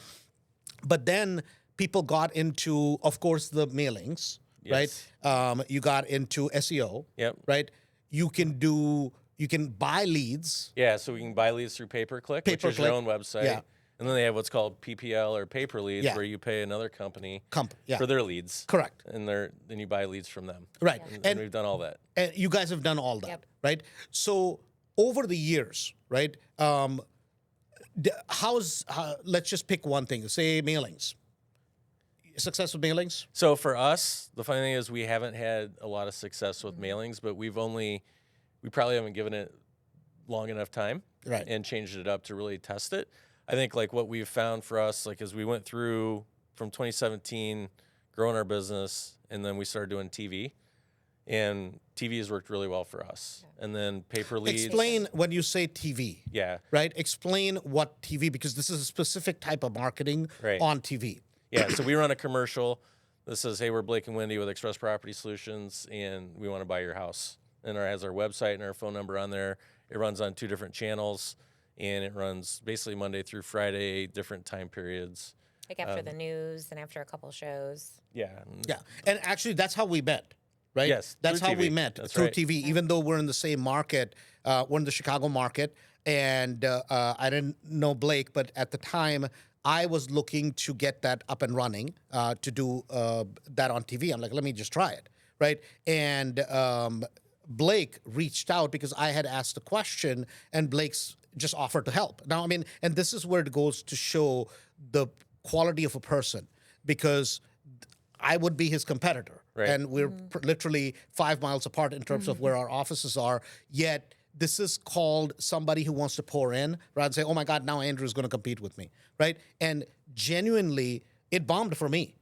But then people got into, of course, the mailings, Yes. right? You got into SEO, Yep. right? You can buy leads. Yeah, so we can buy leads through pay-per-click, which is your Pay-per-click, own website. yeah. And then they have what's called PPL or paper leads, Yeah. where you pay another company Yeah. for their leads. Correct. And then you buy leads from them. Right. And we've done all that. And you guys have done all that, right? So over the years, right? Let's just pick one thing. Say mailings. Success with mailings? So for us, the funny thing is we haven't had a lot of success with mailings, but we probably haven't given it long enough time, Right. and changed it up to really test it. I think like what we've found for us, like as we went through from 2017, growing our business, and then we started doing TV, and TV has worked really well for us. And then paper leads. Explain when you say TV. Yeah. Right? Explain what TV, because this is a specific type of marketing Right. on TV. Yeah, so we run a commercial that says, hey, we're Blake and Wendy with Express Property Solutions, and we want to buy your house. And it has our website and our phone number on there. It runs on 2 different channels, and it runs basically Monday through Friday, different time periods. Like after the news and after a couple shows. Yeah. Yeah. And actually, that's how we met, right? Yes, That's through how we TV. met, That's through right. TV, even though we're in the same market. We're in the Chicago market. And I didn't know Blake, but at the time, I was looking to get that up and running, to do that on TV. I'm like, let me just try it, right? And Blake reached out because I had asked a question, and Blake's just offered to help. Now, I mean, and this is where it goes to show the quality of a person, because I would be his competitor. Right. And we're literally 5 miles apart in terms of where our offices are. Yet this is called somebody who wants to pour in rather than say, oh my God, now Andrew's going to compete with me, right? And genuinely, it bombed for me,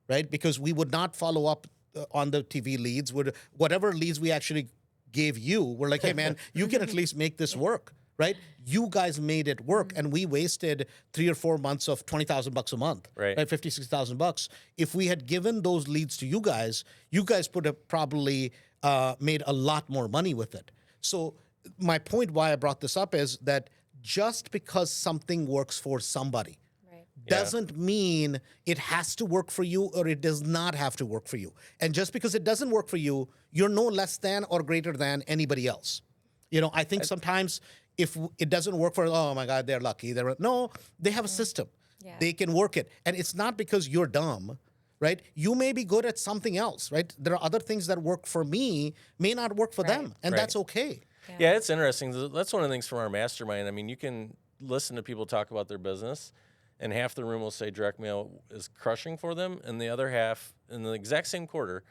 right? Because we would not follow up on the TV leads. Whatever leads we actually gave you, we're like, hey man, you can at least make this work, right? You guys made it work, and we wasted 3 or 4 months of $20,000 a month, Right. right? $50,000-$60,000. If we had given those leads to you guys would have probably made a lot more money with it. So my point why I brought this up is that just because something works for somebody doesn't mean it has to work for you, or it does not have to work for you. And just because it doesn't work for you, you're no less than or greater than anybody else. You know, I think sometimes if it doesn't work for, oh my God, they're lucky. No, they have a system. Yeah. They can work it. And it's not because you're dumb, right? You may be good at something else, right? There are other things that work for me, may not work for them. And that's okay. Yeah, it's interesting. That's one of the things from our mastermind. I mean, you can listen to people talk about their business, and half the room will say direct mail is crushing for them, and the other half, in the exact same quarter,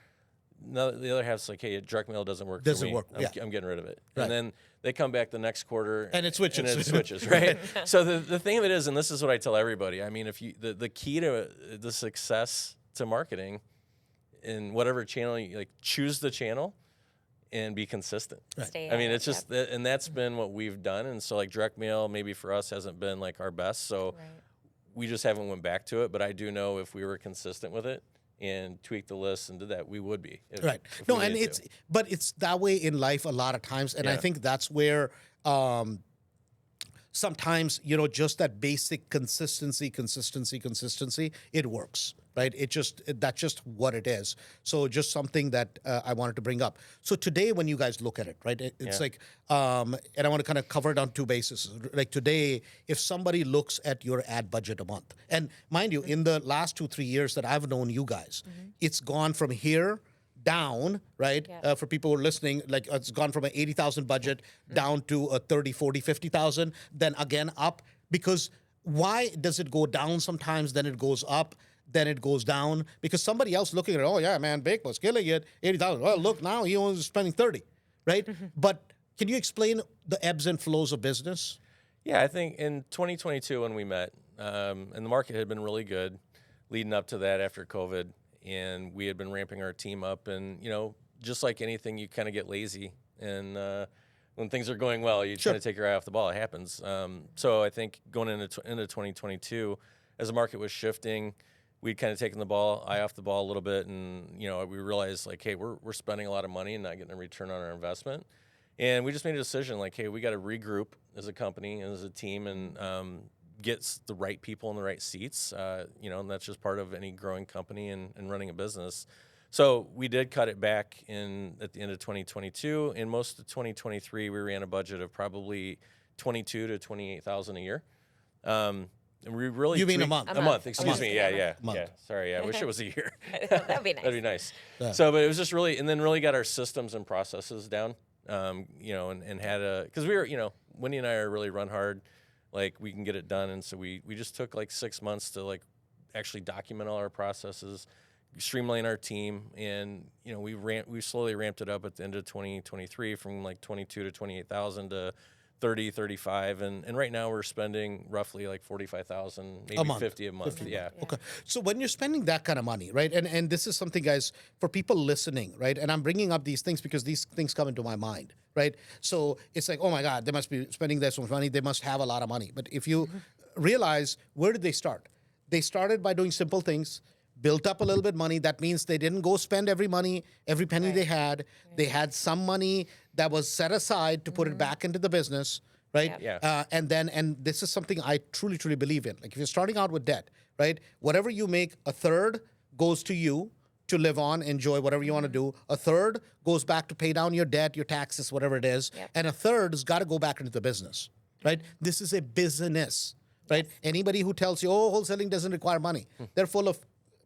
the other half's like, hey, direct mail doesn't work for me. I'm getting rid of it. Right. And then they come back the next quarter. And it switches. And it switches, right? So the thing of it is, and this is what I tell everybody, I mean, if you the key to the success to marketing in whatever channel, you like, choose the channel and be consistent. Stay I mean, at it's just, and that's been what we've done. And so like direct mail, maybe for us hasn't been like our best. So we just haven't went back to it. But I do know if we were consistent with it and tweaked the list and did that, we would be. If No, we and needed to. but it's that way in life a lot of times. And I think that's where sometimes, you know, just that basic consistency, it works, right? That's just what it is. So just something that I wanted to bring up. So today, when you guys look at it, right, it's like, and I want to kind of cover it on two bases. Like today, if somebody looks at your ad budget a month, and mind you, in the last 2-3 years that I've known you guys, it's gone from here down, right? For people who are listening, like it's gone from an 80,000 budget down to a 30, 40, 50,000, then again up. Because why does it go down sometimes, then it goes up, then it goes down? Because somebody else looking at it, oh yeah, man, Bake was killing it, 80,000. Well, look, now he only spending 30, right? But can you explain the ebbs and flows of business? Yeah, I think in 2022 when we met, and the market had been really good leading up to that after COVID, and we had been ramping our team up, and you know, just like anything, you kind of get lazy, and when things are going well, you try to take your eye off the ball. It happens. So I think going into 2022, as the market was shifting, we'd kind of taken the eye off the ball a little bit, and you know, we realized like, hey, we're spending a lot of money and not getting a return on our investment, and we just made a decision like, hey, we got to regroup as a company and as a team, and gets the right people in the right seats, you know, and that's just part of any growing company and running a business. So we did cut it back at the end of 2022. In most of 2023, we ran a budget of probably 22 to 28,000 a year. And we really You mean a month? A month. Excuse me. Yeah. Month. Yeah. Sorry. I wish it was a year. That'd be nice. That'd be nice. Yeah. So, but it was just really, and then really got our systems and processes down. You know, and had because we were, you know, Wendy and I are really run hard. Like we can get it done, and so we just took like 6 months to like actually document all our processes, streamline our team, and you know we slowly ramped it up at the end of 2023 from like 22 to 28,000 to 30, 35, and right now we're spending roughly like 45,000, maybe A month. 50 a month. Yeah. Okay. So when you're spending that kind of money, right? And this is something, guys, for people listening, right? And I'm bringing up these things because these things come into my mind, right? So it's like, oh my God, they must be spending this much money. They must have a lot of money. But if you realize, where did they start? They started by doing simple things, built up a little bit of money. That means they didn't go spend every penny they had. They had some money that was set aside to put it back into the business, right? Yeah. And this is something I truly, truly believe in. Like if you're starting out with debt, right? Whatever you make, a third goes to you to live on, enjoy whatever you want to do. A third goes back to pay down your debt, your taxes, whatever it is. And a third has got to go back into the business, right? This is a business, right? Anybody who tells you, oh, wholesaling doesn't require money, they're full of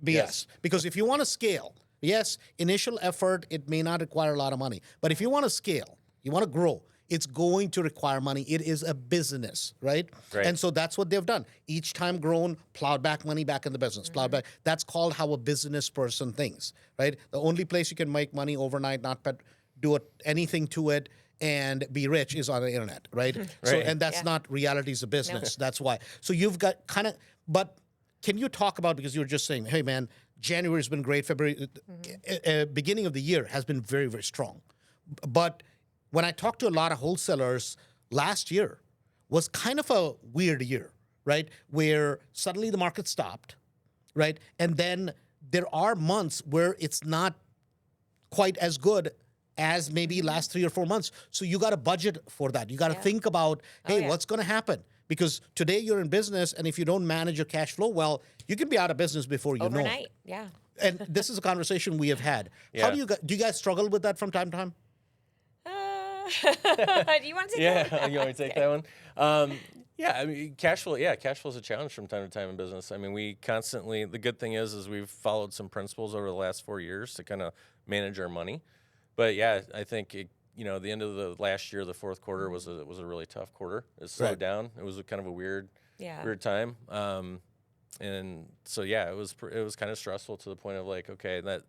BS. Yes. Because if you want to scale, yes, initial effort, it may not require a lot of money. But if you want to scale, you want to grow, It's going to require money. It is a business, right? Right. And so that's what they've done. Each time grown, plowed back money back in the business, plowed back. That's called how a business person thinks, right? The only place you can make money overnight, not do anything to it, and be rich is on the internet, right? So, Right. and that's not realities of business. That's why. So you've got kind of, but can you talk about, because you were just saying, hey man, January's been great, February, beginning of the year has been very, very strong. But when I talked to a lot of wholesalers, last year was kind of a weird year, right? Where suddenly the market stopped, right? And then there are months where it's not quite as good as maybe last 3 or 4 months. So you got to budget for that. You got to think about, hey, what's going to happen? Because today you're in business, and if you don't manage your cash flow well, you can be out of business before you know it. Overnight, yeah. And this is a conversation we have had. How do you guys struggle with that from time to time? Do you want to take that? Yeah, you want me to take that one? Yeah, I mean, cash flow. Yeah, cash flow is a challenge from time to time in business. I mean, we constantly. The good thing is we've followed some principles over the last 4 years to kind of manage our money. But yeah, I think the end of the last year, the fourth quarter was a really tough quarter. It slowed down. It was kind of a weird time. And so yeah, it was kind of stressful to the point of like, okay, that.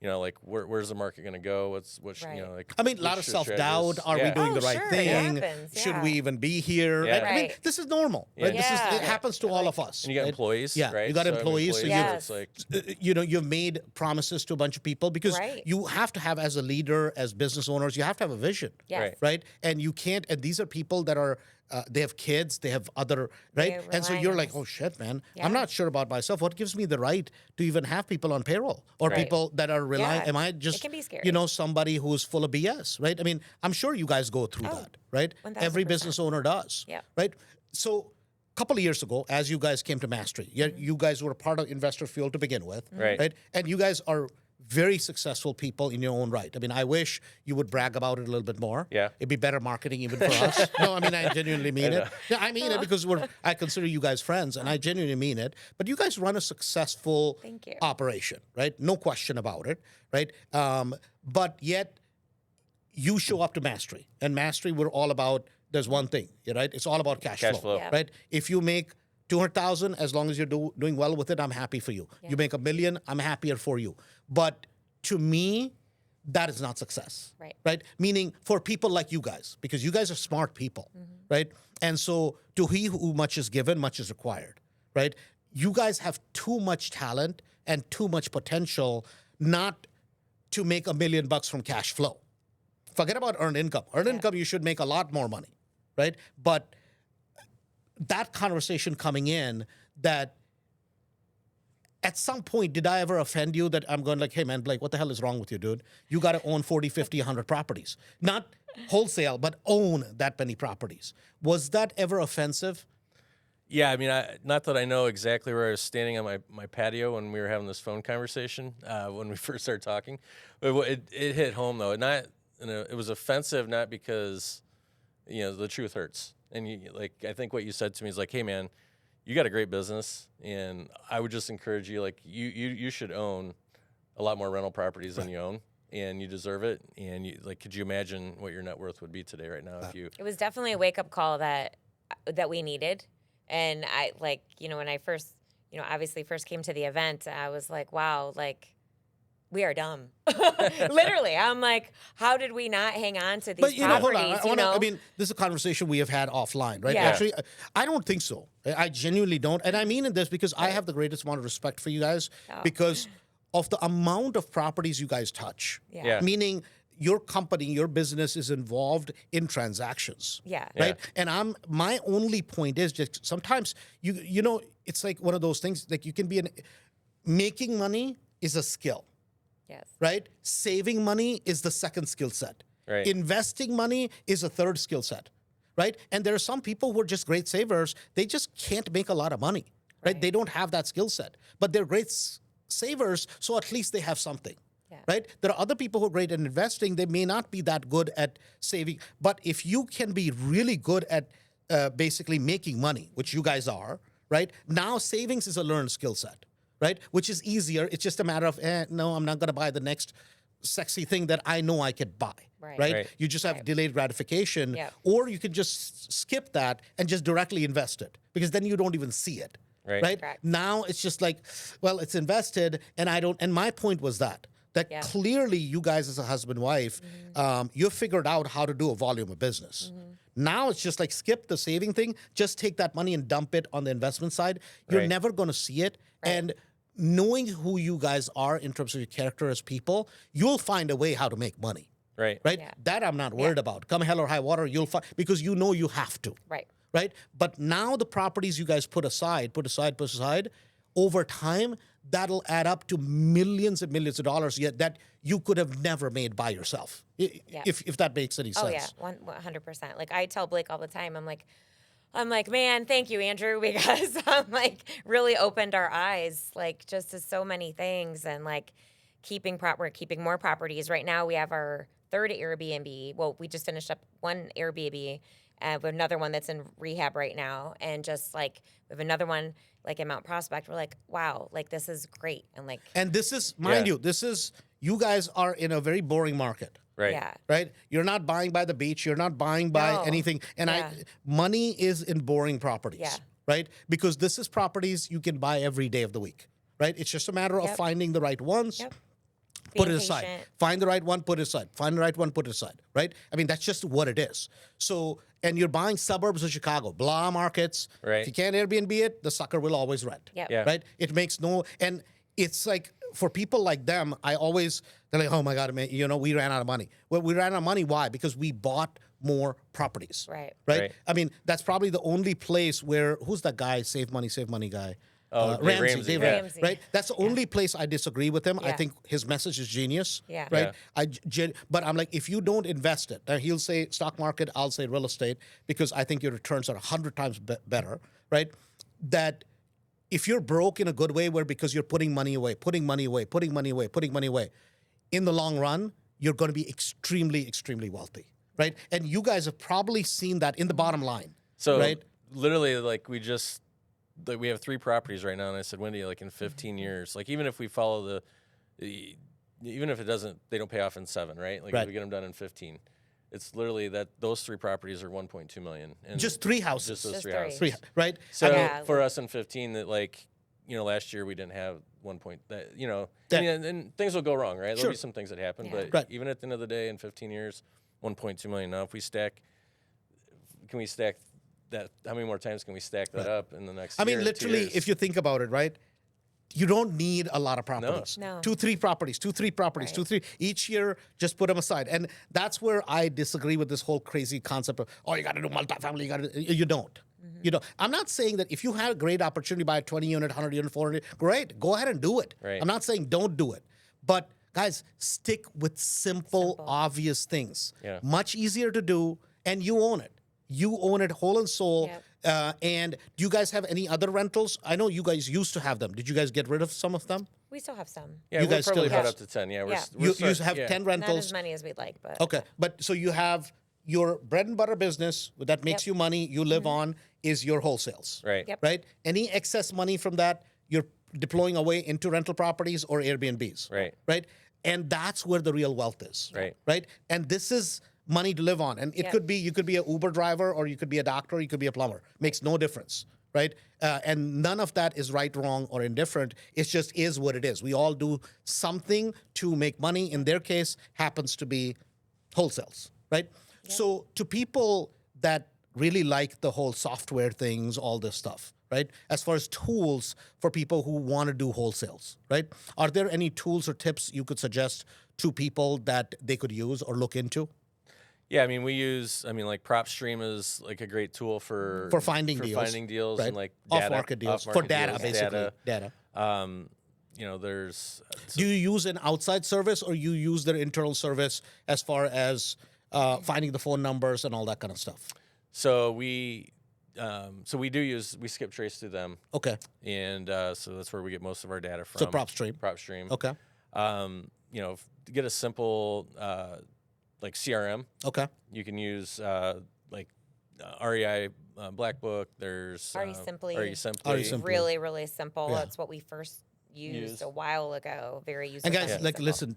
Like where's the market going to go? Like. I mean, a lot of self-doubt. Are we doing the right thing? Should we even be here? Yeah. Right? I mean, this is normal. Right? This is it happens to all of us. And you got employees, right? You got employees. So Yes. you've made promises to a bunch of people because you have to have, as a leader, as business owners, you have to have a vision. Yes. Right? And you can't. And these are people that are. They have kids, they have other, right? And so you're like, oh shit, man, I'm not sure about myself. What gives me the right to even have people on payroll or people that are relying? Am I just, it can be scary. Somebody who's full of BS, right? I mean, I'm sure you guys go through that, right? 1000%. Every business owner does, right? So a couple of years ago, as you guys came to Mastery, you guys were a part of Investor Fuel to begin with, right? And you guys are very successful people in your own right. I mean, I wish you would brag about it a little bit more. Yeah. It'd be better marketing even for us. No, I mean, I genuinely mean it. Yeah, I mean it because I consider you guys friends, and I genuinely mean it. But you guys run a successful operation, right? No question about it, right? But yet, you show up to Mastery. And Mastery, we're all about, there's one thing, right? It's all about cash flow. Right? If you make 200,000, as long as you're doing well with it, I'm happy for you. You make $1 million, I'm happier for you. But to me, that is not success. Right? Meaning for people like you guys, because you guys are smart people, right? And so to he who much is given, much is required, right? You guys have too much talent and too much potential not to make $1 million from cash flow. Forget about earned income. Earned income, you should make a lot more money, right? But that conversation coming in, that at some point, did I ever offend you that I'm going like, hey man, Blake, what the hell is wrong with you, dude? You got to own 40, 50, 100 properties. Not wholesale, but own that many properties. Was that ever offensive? Yeah, I mean, not that I know exactly where I was standing on my patio when we were having this phone conversation when we first started talking. But it hit home, though. It was offensive, not because, the truth hurts. And I think what you said to me is like, hey, man, you got a great business, and I would just encourage you, like, you should own a lot more rental properties than you own, and you deserve it. And could you imagine what your net worth would be today right now if you? It was definitely a wake up call that we needed, and I when I first obviously first came to the event, I was like, wow, like. We are dumb. Literally. I'm like, how did we not hang on to these properties? Hold on. I mean, this is a conversation we have had offline, right? Yeah. Actually, I don't think so. I genuinely don't. And I mean this because I have the greatest amount of respect for you guys because of the amount of properties you guys touch. Yeah. Meaning your company, your business is involved in transactions. Yeah. Right? And my only point is just sometimes it's like one of those things, like you can be making money is a skill. Yes. Right? Saving money is the second skill set. Right. Investing money is a third skill set. Right? And there are some people who are just great savers. They just can't make a lot of money. Right? They don't have that skill set. But they're great savers, so at least they have something. Yeah. Right? There are other people who are great at investing. They may not be that good at saving. But if you can be really good at basically making money, which you guys are, right? Now savings is a learned skill set. Right? Which is easier. It's just a matter of, no, I'm not going to buy the next sexy thing that I know I could buy. Right. Right. You just have delayed gratification, Yep. or you could just skip that and just directly invest it, because then you don't even see it. Right. Correct. Now it's just like, well, it's invested, and I don't. And my point was that Yeah. clearly you guys as a husband wife, you figured out how to do a volume of business. Now it's just like skip the saving thing, just take that money and dump it on the investment side. You're Right. never going to see it, and knowing who you guys are in terms of your character as people, you'll find a way how to make money. Right. Right? Yeah. That I'm not worried about. Come hell or high water, you'll find, because you know you have to. Right. Right? But now the properties you guys put aside, over time, that'll add up to millions and millions of dollars yet that you could have never made by yourself. If that makes any sense. Oh yeah, 100%. Like I tell Blake all the time, I'm like, man, thank you, Andrew, because I'm like really opened our eyes, like just to so many things, and like we're keeping more properties. Right now we have our third Airbnb. Well, we just finished up one Airbnb. We have another one that's in rehab right now, and just like we have another one like in Mount Prospect. We're like, wow, like this is great, and like And this is, mind you, you guys are in a very boring market. Right. yeah, Right? You're not buying by the beach. You're not buying by No. anything. And Yeah. money is in boring properties. Yeah. Right? Because this is properties you can buy every day of the week. Right? It's just a matter of Yep. finding the right ones. Yep. Put Being it aside. patient. Find the right one, put it aside. Find the right one, put it aside. Right? I mean, that's just what it is. So, and you're buying suburbs of Chicago, blah markets. Right. If you can't Airbnb it, the sucker will always rent. Yep. Yeah. Right? It makes no, and it's like, for people like them, they're like, oh my God, man, we ran out of money. Well, we ran out of money. Why? Because we bought more properties. Right. Right. I mean, that's probably the only place where, who's that guy, save money guy? Oh, Dave Ramsey, Dave yeah. Ramsey, right? That's the only place I disagree with him. I Yeah. think his message is genius. Yeah. Right. But I'm like, if you don't invest it, now he'll say stock market, I'll say real estate, because I think your returns are 100 times better. Right. That if you're broke in a good way, where because you're putting money away, in the long run, you're going to be extremely, extremely wealthy. Right. And you guys have probably seen that in the bottom line. So right. literally, like we have 3 properties right now, and I said, Wendy, like in 15 years, like even if we follow even if they don't pay off in 7, right? Like Right. if we get them done in 15, it's literally that those 3 properties are 1.2 million. And Just 3 houses. Just those Just 3 three. houses. 3, right? So Yeah. for us in 15, that like, last year we didn't have 1 point, and things will go wrong, right? Sure. There'll be some things that happen, Yeah. but Right. even at the end of the day, in 15 years, 1.2 million. Now, if we can we stack that? How many more times can we stack that up in the next? I mean, year, 2 literally, years? if you think about it, right? You don't need a lot of properties. No. 2, 3 properties, 2, 3 properties, Right. 2, 3. Each year, just put them aside. And that's where I disagree with this whole crazy concept of, oh, you got to do multifamily. You don't. You know, I'm not saying that if you had a great opportunity to buy a 20 unit, 100 unit, 400, great, go ahead and do it. Right. I'm not saying don't do it. But guys, stick with simple, obvious things. Yeah. Much easier to do, and you own it. You own it whole and soul. Yep. And do you guys have any other rentals? I know you guys used to have them. Did you guys get rid of some of them? We still have some. yeah, you we're guys still probably have- about up to 10. Yeah, Yeah. we're You start- have yeah. 10 Not rentals. as many as we'd like, but Okay, but so you have your bread and butter business that makes Yep. you money, you live on, is your wholesales. Right. Yep. Right? Any excess money from that, you're deploying away into rental properties or Airbnbs. Right. Right? And that's where the real wealth is. Right. Right? And this is money to live on. And it Yep. could be, you could be an Uber driver, or you could be a doctor, or you could be a plumber. Makes no difference. Right? And none of that is right, wrong, or indifferent. It just is what it is. We all do something to make money. In their case, happens to be wholesales. Right? So to people that really like the whole software things, all this stuff, right? As far as tools for people who want to do wholesales, right? Are there any tools or tips you could suggest to people that they could use or look into? Yeah, I mean, like PropStream is like a great tool for finding deals, finding deals right? and like data, Off-market deals, for off-market data, deals, basically. Data. There's Do you use an outside service, or you use their internal service as far as finding the phone numbers and all that kind of stuff? so we skip trace through them, Okay. and so that's where we get most of our data from. So PropStream. PropStream. Okay. To get a simple like CRM, Okay. you can use REI Black Book. There's RE Simply. RE Simply. RE Simply. really, really simple. Yeah. That's what we first used a while ago. Very user And guys, friendly, like, simple. listen,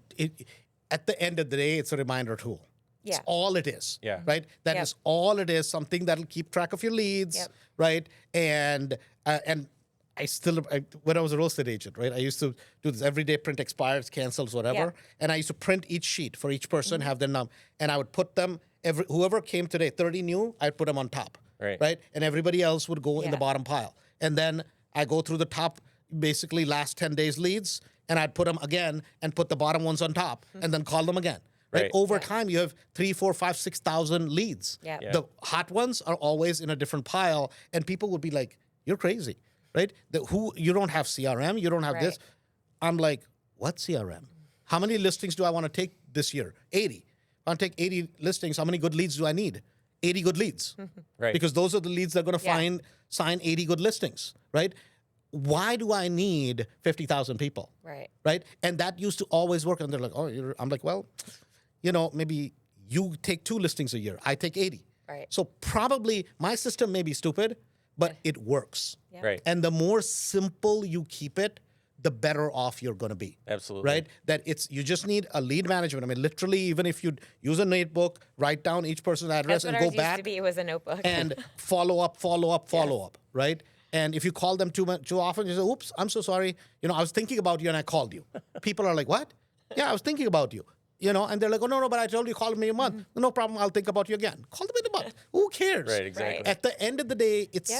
at the end of the day, it's a reminder tool. Yeah. It's all it is. Yeah. Right? That is all it is, something that'll keep track of your leads, right? And when I was a real estate agent, right, I used to do this every day, print expires, cancels, whatever. And I used to print each sheet for each person, have their number, and I would put them, whoever came today, 30 new, I'd put them on top, right? And everybody else would go in the bottom pile. And then I go through the top, basically last 10 days leads, and I'd put them again and put the bottom ones on top and then call them again. Right? Over time, you have 3, 4, 5, 6,000 leads. The hot ones are always in a different pile, and people would be like, "You're crazy, right? You don't have CRM, you don't have this." I'm like, "What CRM? How many listings do I want to take this year? 80. If I want to take 80 listings, how many good leads do I need? 80 good leads, Right? Because those are the leads that are going to sign 80 good listings, right? Why do I need 50,000 people? Right? And that used to always work. And they're like, "Oh," I'm like, "Well, maybe you take 2 listings a year. I take 80. Right. So probably my system may be stupid, but it works. Right. And the more simple you keep it, the better off you're going to be. Absolutely. Right? You just need a lead management. I mean, literally, even if you use a notebook, write down each person's address and go back. Used to be was a notebook. And follow up, right? And if you call them too often, you say, "Oops, I'm so sorry. I was thinking about you and I called you." People are like, "What?" "Yeah, I was thinking about you." And they're like, "Oh, no, but I told you call me a month." "No problem, I'll think about you again." Call them in a month. Who cares? Right, exactly. At the end of the day, it's,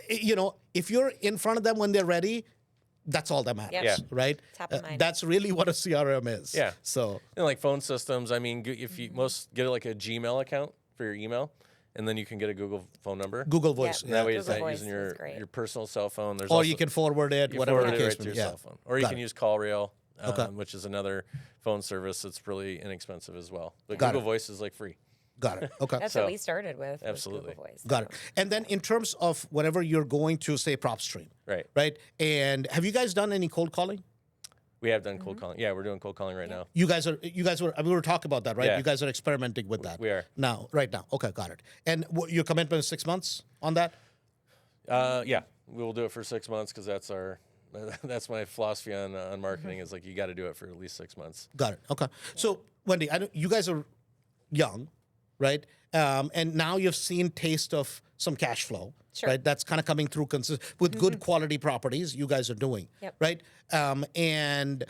if you're in front of them when they're ready, that's all that matters, right? Top of mind. That's really what a CRM is. Yeah. So, like phone systems, I mean, if you most get like a Gmail account for your email, and then you can get a Google phone number. Google Voice. And that way, it's Google not Voice using is great. your personal cell phone. There's Or also, you can forward it, you whatever forward the it case right to may your be. cell phone, or you Got can it. use CallRail, Okay. which is another phone service that's really inexpensive as well. But Got Google it. Voice is like free. Got it. Okay. That's So- what we started with. Absolutely. Google Voice. Got it. And then in terms of whatever you're going to say PropStream, Right. And have you guys done any cold calling? We have done cold calling. Yeah, we're doing cold calling right now. We were talking about that, right? Yeah. You guys are experimenting with that. We are. Right now. Okay, got it. And your commitment is 6 months on that? Yeah, we will do it for 6 months because that's my philosophy on marketing is like you got to do it for at least 6 months. Got it. Okay. So, Wendy, you guys are young, right? And now you've seen taste of some cash flow, right? That's kind of coming through with good quality properties you guys are doing, right? And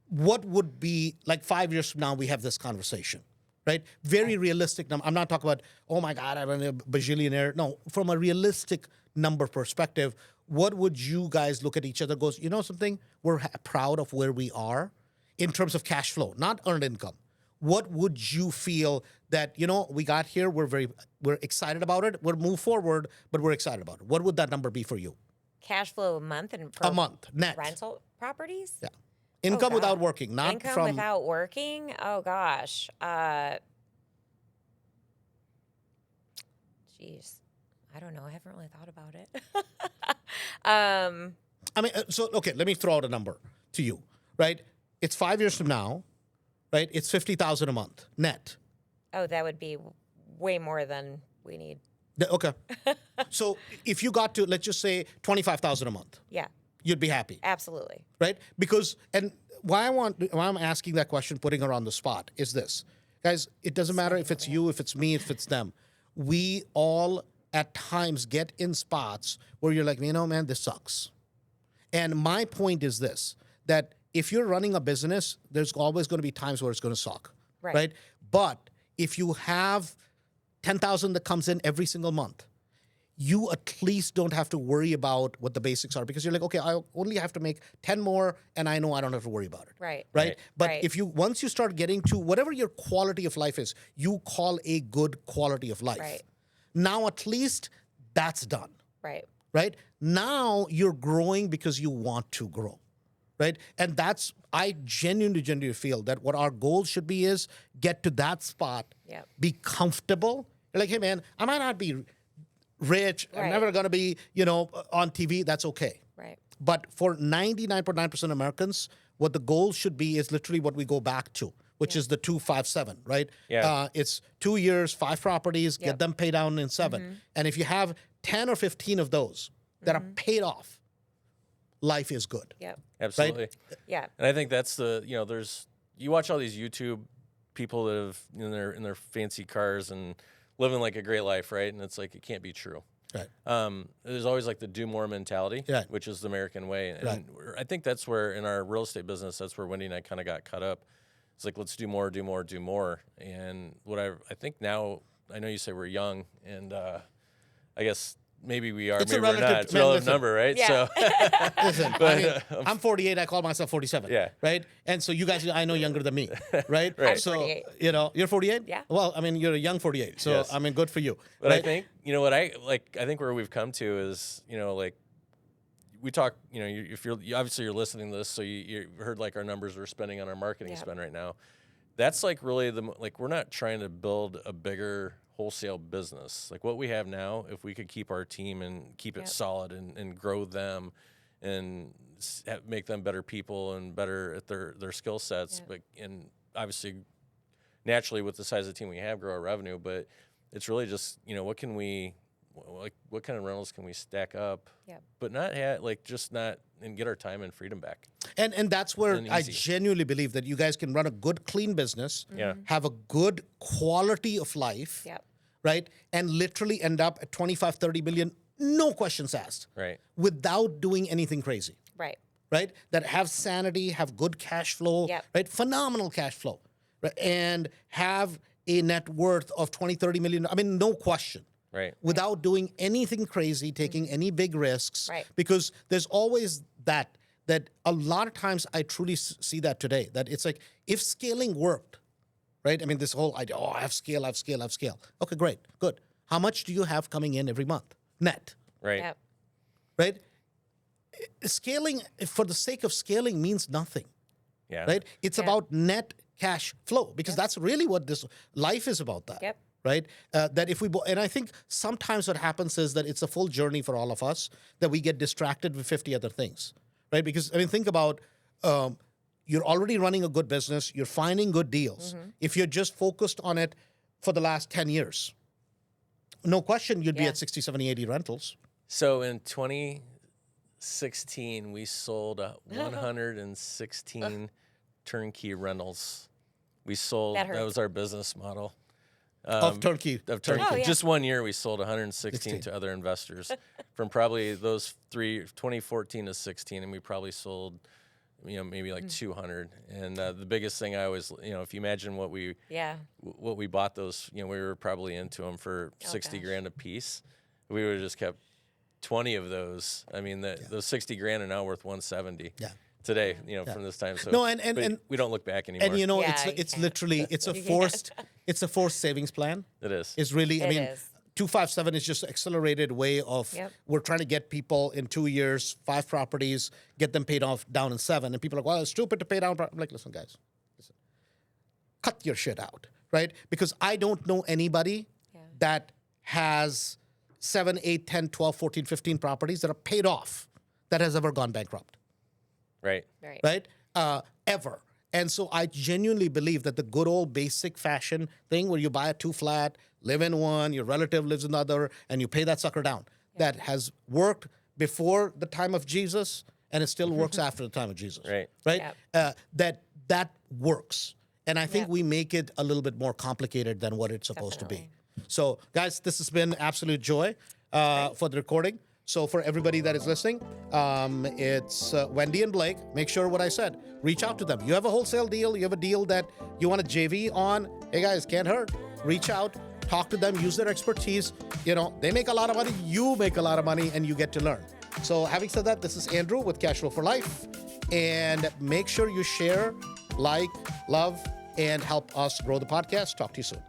what would be like 5 years from now? We have this conversation, right? Very realistic number. I'm not talking about, "Oh my God, I'm a bajillionaire." No, from a realistic number perspective, what would you guys look at each other? Goes, "You know something? We're proud of where we are in terms of cash flow, not earned income." What would you feel that, we got here, we're excited about it, we'll move forward, but we're excited about it? What would that number be for you? Cash flow a month and A month, net. rental properties? Yeah. Income God. without working, not Income from... without working? Oh gosh. Jeez. I don't know. I haven't really thought about it. Okay, let me throw out a number to you, right? It's 5 years from now, right? It's $50,000 a month, net. Oh, that would be way more than we need. Okay. So if you got to, let's just say, $25,000 a month, Yeah, you'd be happy, absolutely. right? Because, and why I'm asking that question, putting her on the spot, is this. Guys, it doesn't matter if it's you, if it's me, if it's them. We all, at times, get in spots where you're like, man, this sucks. And my point is this, that if you're running a business, there's always going to be times where it's going to suck, right? But if you have 10,000 that comes in every single month, you at least don't have to worry about what the basics are because you're like, okay, I only have to make 10 more and I know I don't have to worry about it. Right. But Right. once you start getting to whatever your quality of life is, you call a good quality of life. Right. Now at least that's done. Right. Now you're growing because you want to grow. Right? And I genuinely feel that what our goal should be is get to that spot, be comfortable. You're like, hey man, I might not be rich, I'm never gonna be, on TV, that's okay. Right. But for 99.9% Americans, what the goal should be is literally what we go back to, which is the 257, right? Yeah. It's 2 years, 5 properties, get them paid down in 7. And if you have 10 or 15 of those that are paid off, life is good. Yep. Absolutely. Yeah. And I think that's there's you watch all these YouTube people that have in their fancy cars and living like a great life, right? And it's like it can't be true. Right. There's always like the do more mentality, Right. which is the American way. And Right. I think that's where in our real estate business, that's where Wendy and I kind of got cut up. It's like, let's do more, do more, do more. And what I think now, I know you say we're young, and I guess maybe we are, It's maybe a we're not. It's a man, relative listen. number, right? Yeah. So, Listen, I'm 48. I call myself 47. Yeah. Right. And so you guys, I know younger than me. Right. Right. I'm So 48. you're 48. Yeah. Well, I mean, you're a young 48. So Yes. I mean, good for you. but right? I think, what I think where we've come to is, like, we talk, if you're obviously you're listening to this, so you heard like our numbers we're spending on our marketing spend right now. That's like really we're not trying to build a bigger wholesale business. Like what we have now, if we could keep our team and keep it solid and grow them and make them better people and better at their skill sets, but and obviously naturally with the size of the team we have, grow our revenue. But it's really just what can we what kind of rentals can we stack up, but not and get our time and freedom back. And that's where And I easy. genuinely believe that you guys can run a good, clean business, have a good quality of life, right? And literally end up at 25, 30 million, no questions asked, Right. without doing anything crazy, Right. right? That have sanity, have good cash flow, right? Phenomenal cash flow, right? And have a net worth of 20, 30 million. I mean, no question. Right. Without doing anything crazy, taking any big risks. Right. Because there's always that a lot of times I truly see that today, that it's like, if scaling worked, right? I mean, this whole idea, I have scale. Okay, great, good. How much do you have coming in every month? Net, Right. Yep. right? Scaling for the sake of scaling means nothing, Yeah. right? It's about net cash flow, because that's really what this life is about, that. Yep. Right? That if and I think sometimes what happens is that it's a full journey for all of us, that we get distracted with 50 other things, right? Because, I mean, think about, you're already running a good business, you're finding good deals. If you're just focused on it for the last 10 years, no question you'd be at 60, 70, 80 rentals. So in 2016, we sold 116 turnkey rentals. We sold, That that was our business model. Of turnkey. Of turnkey. Oh, yeah. Just 1 year, we sold 116 to other investors from probably those 2014 to 16, and we probably sold, maybe like 200. And the biggest thing I always, if you imagine what we bought those, we were probably into them for 60 grand a piece. We would have just kept 20 of those. I mean, those 60 grand are now worth 170. Yeah. Today, from this time. So No, and we don't look back anymore. And Yeah, it's you literally it's a forced savings plan. It is. It's really, I It mean, is. 257 is just accelerated way of we're trying to get people in 2 years, 5 properties, get them paid off down in 7. And people are like, well, it's stupid to pay down. I'm like, listen, guys, cut your shit out, right? Because I don't know anybody that has 7, 8, 10, 12, 14, 15 properties that are paid off that has ever gone bankrupt. Right. Right? Ever. And so I genuinely believe that the good old basic fashion thing where you buy a 2-flat, live in one, your relative lives in the other, and you pay that sucker down, that has worked before the time of Jesus, and it still works after the time of Jesus. Right. Right? That works. And I think we make it a little bit more complicated than what it's supposed to be. So, guys, this has been absolute joy for the recording. So for everybody that is listening, it's Wendy and Blake. Make sure what I said. Reach out to them. You have a wholesale deal. You have a deal that you want a JV on. Hey, guys, can't hurt. Reach out. Talk to them. Use their expertise. They make a lot of money. You make a lot of money, and you get to learn. So having said that, this is Andrew with Cash Flow for Life. And make sure you share, like, love, and help us grow the podcast. Talk to you soon.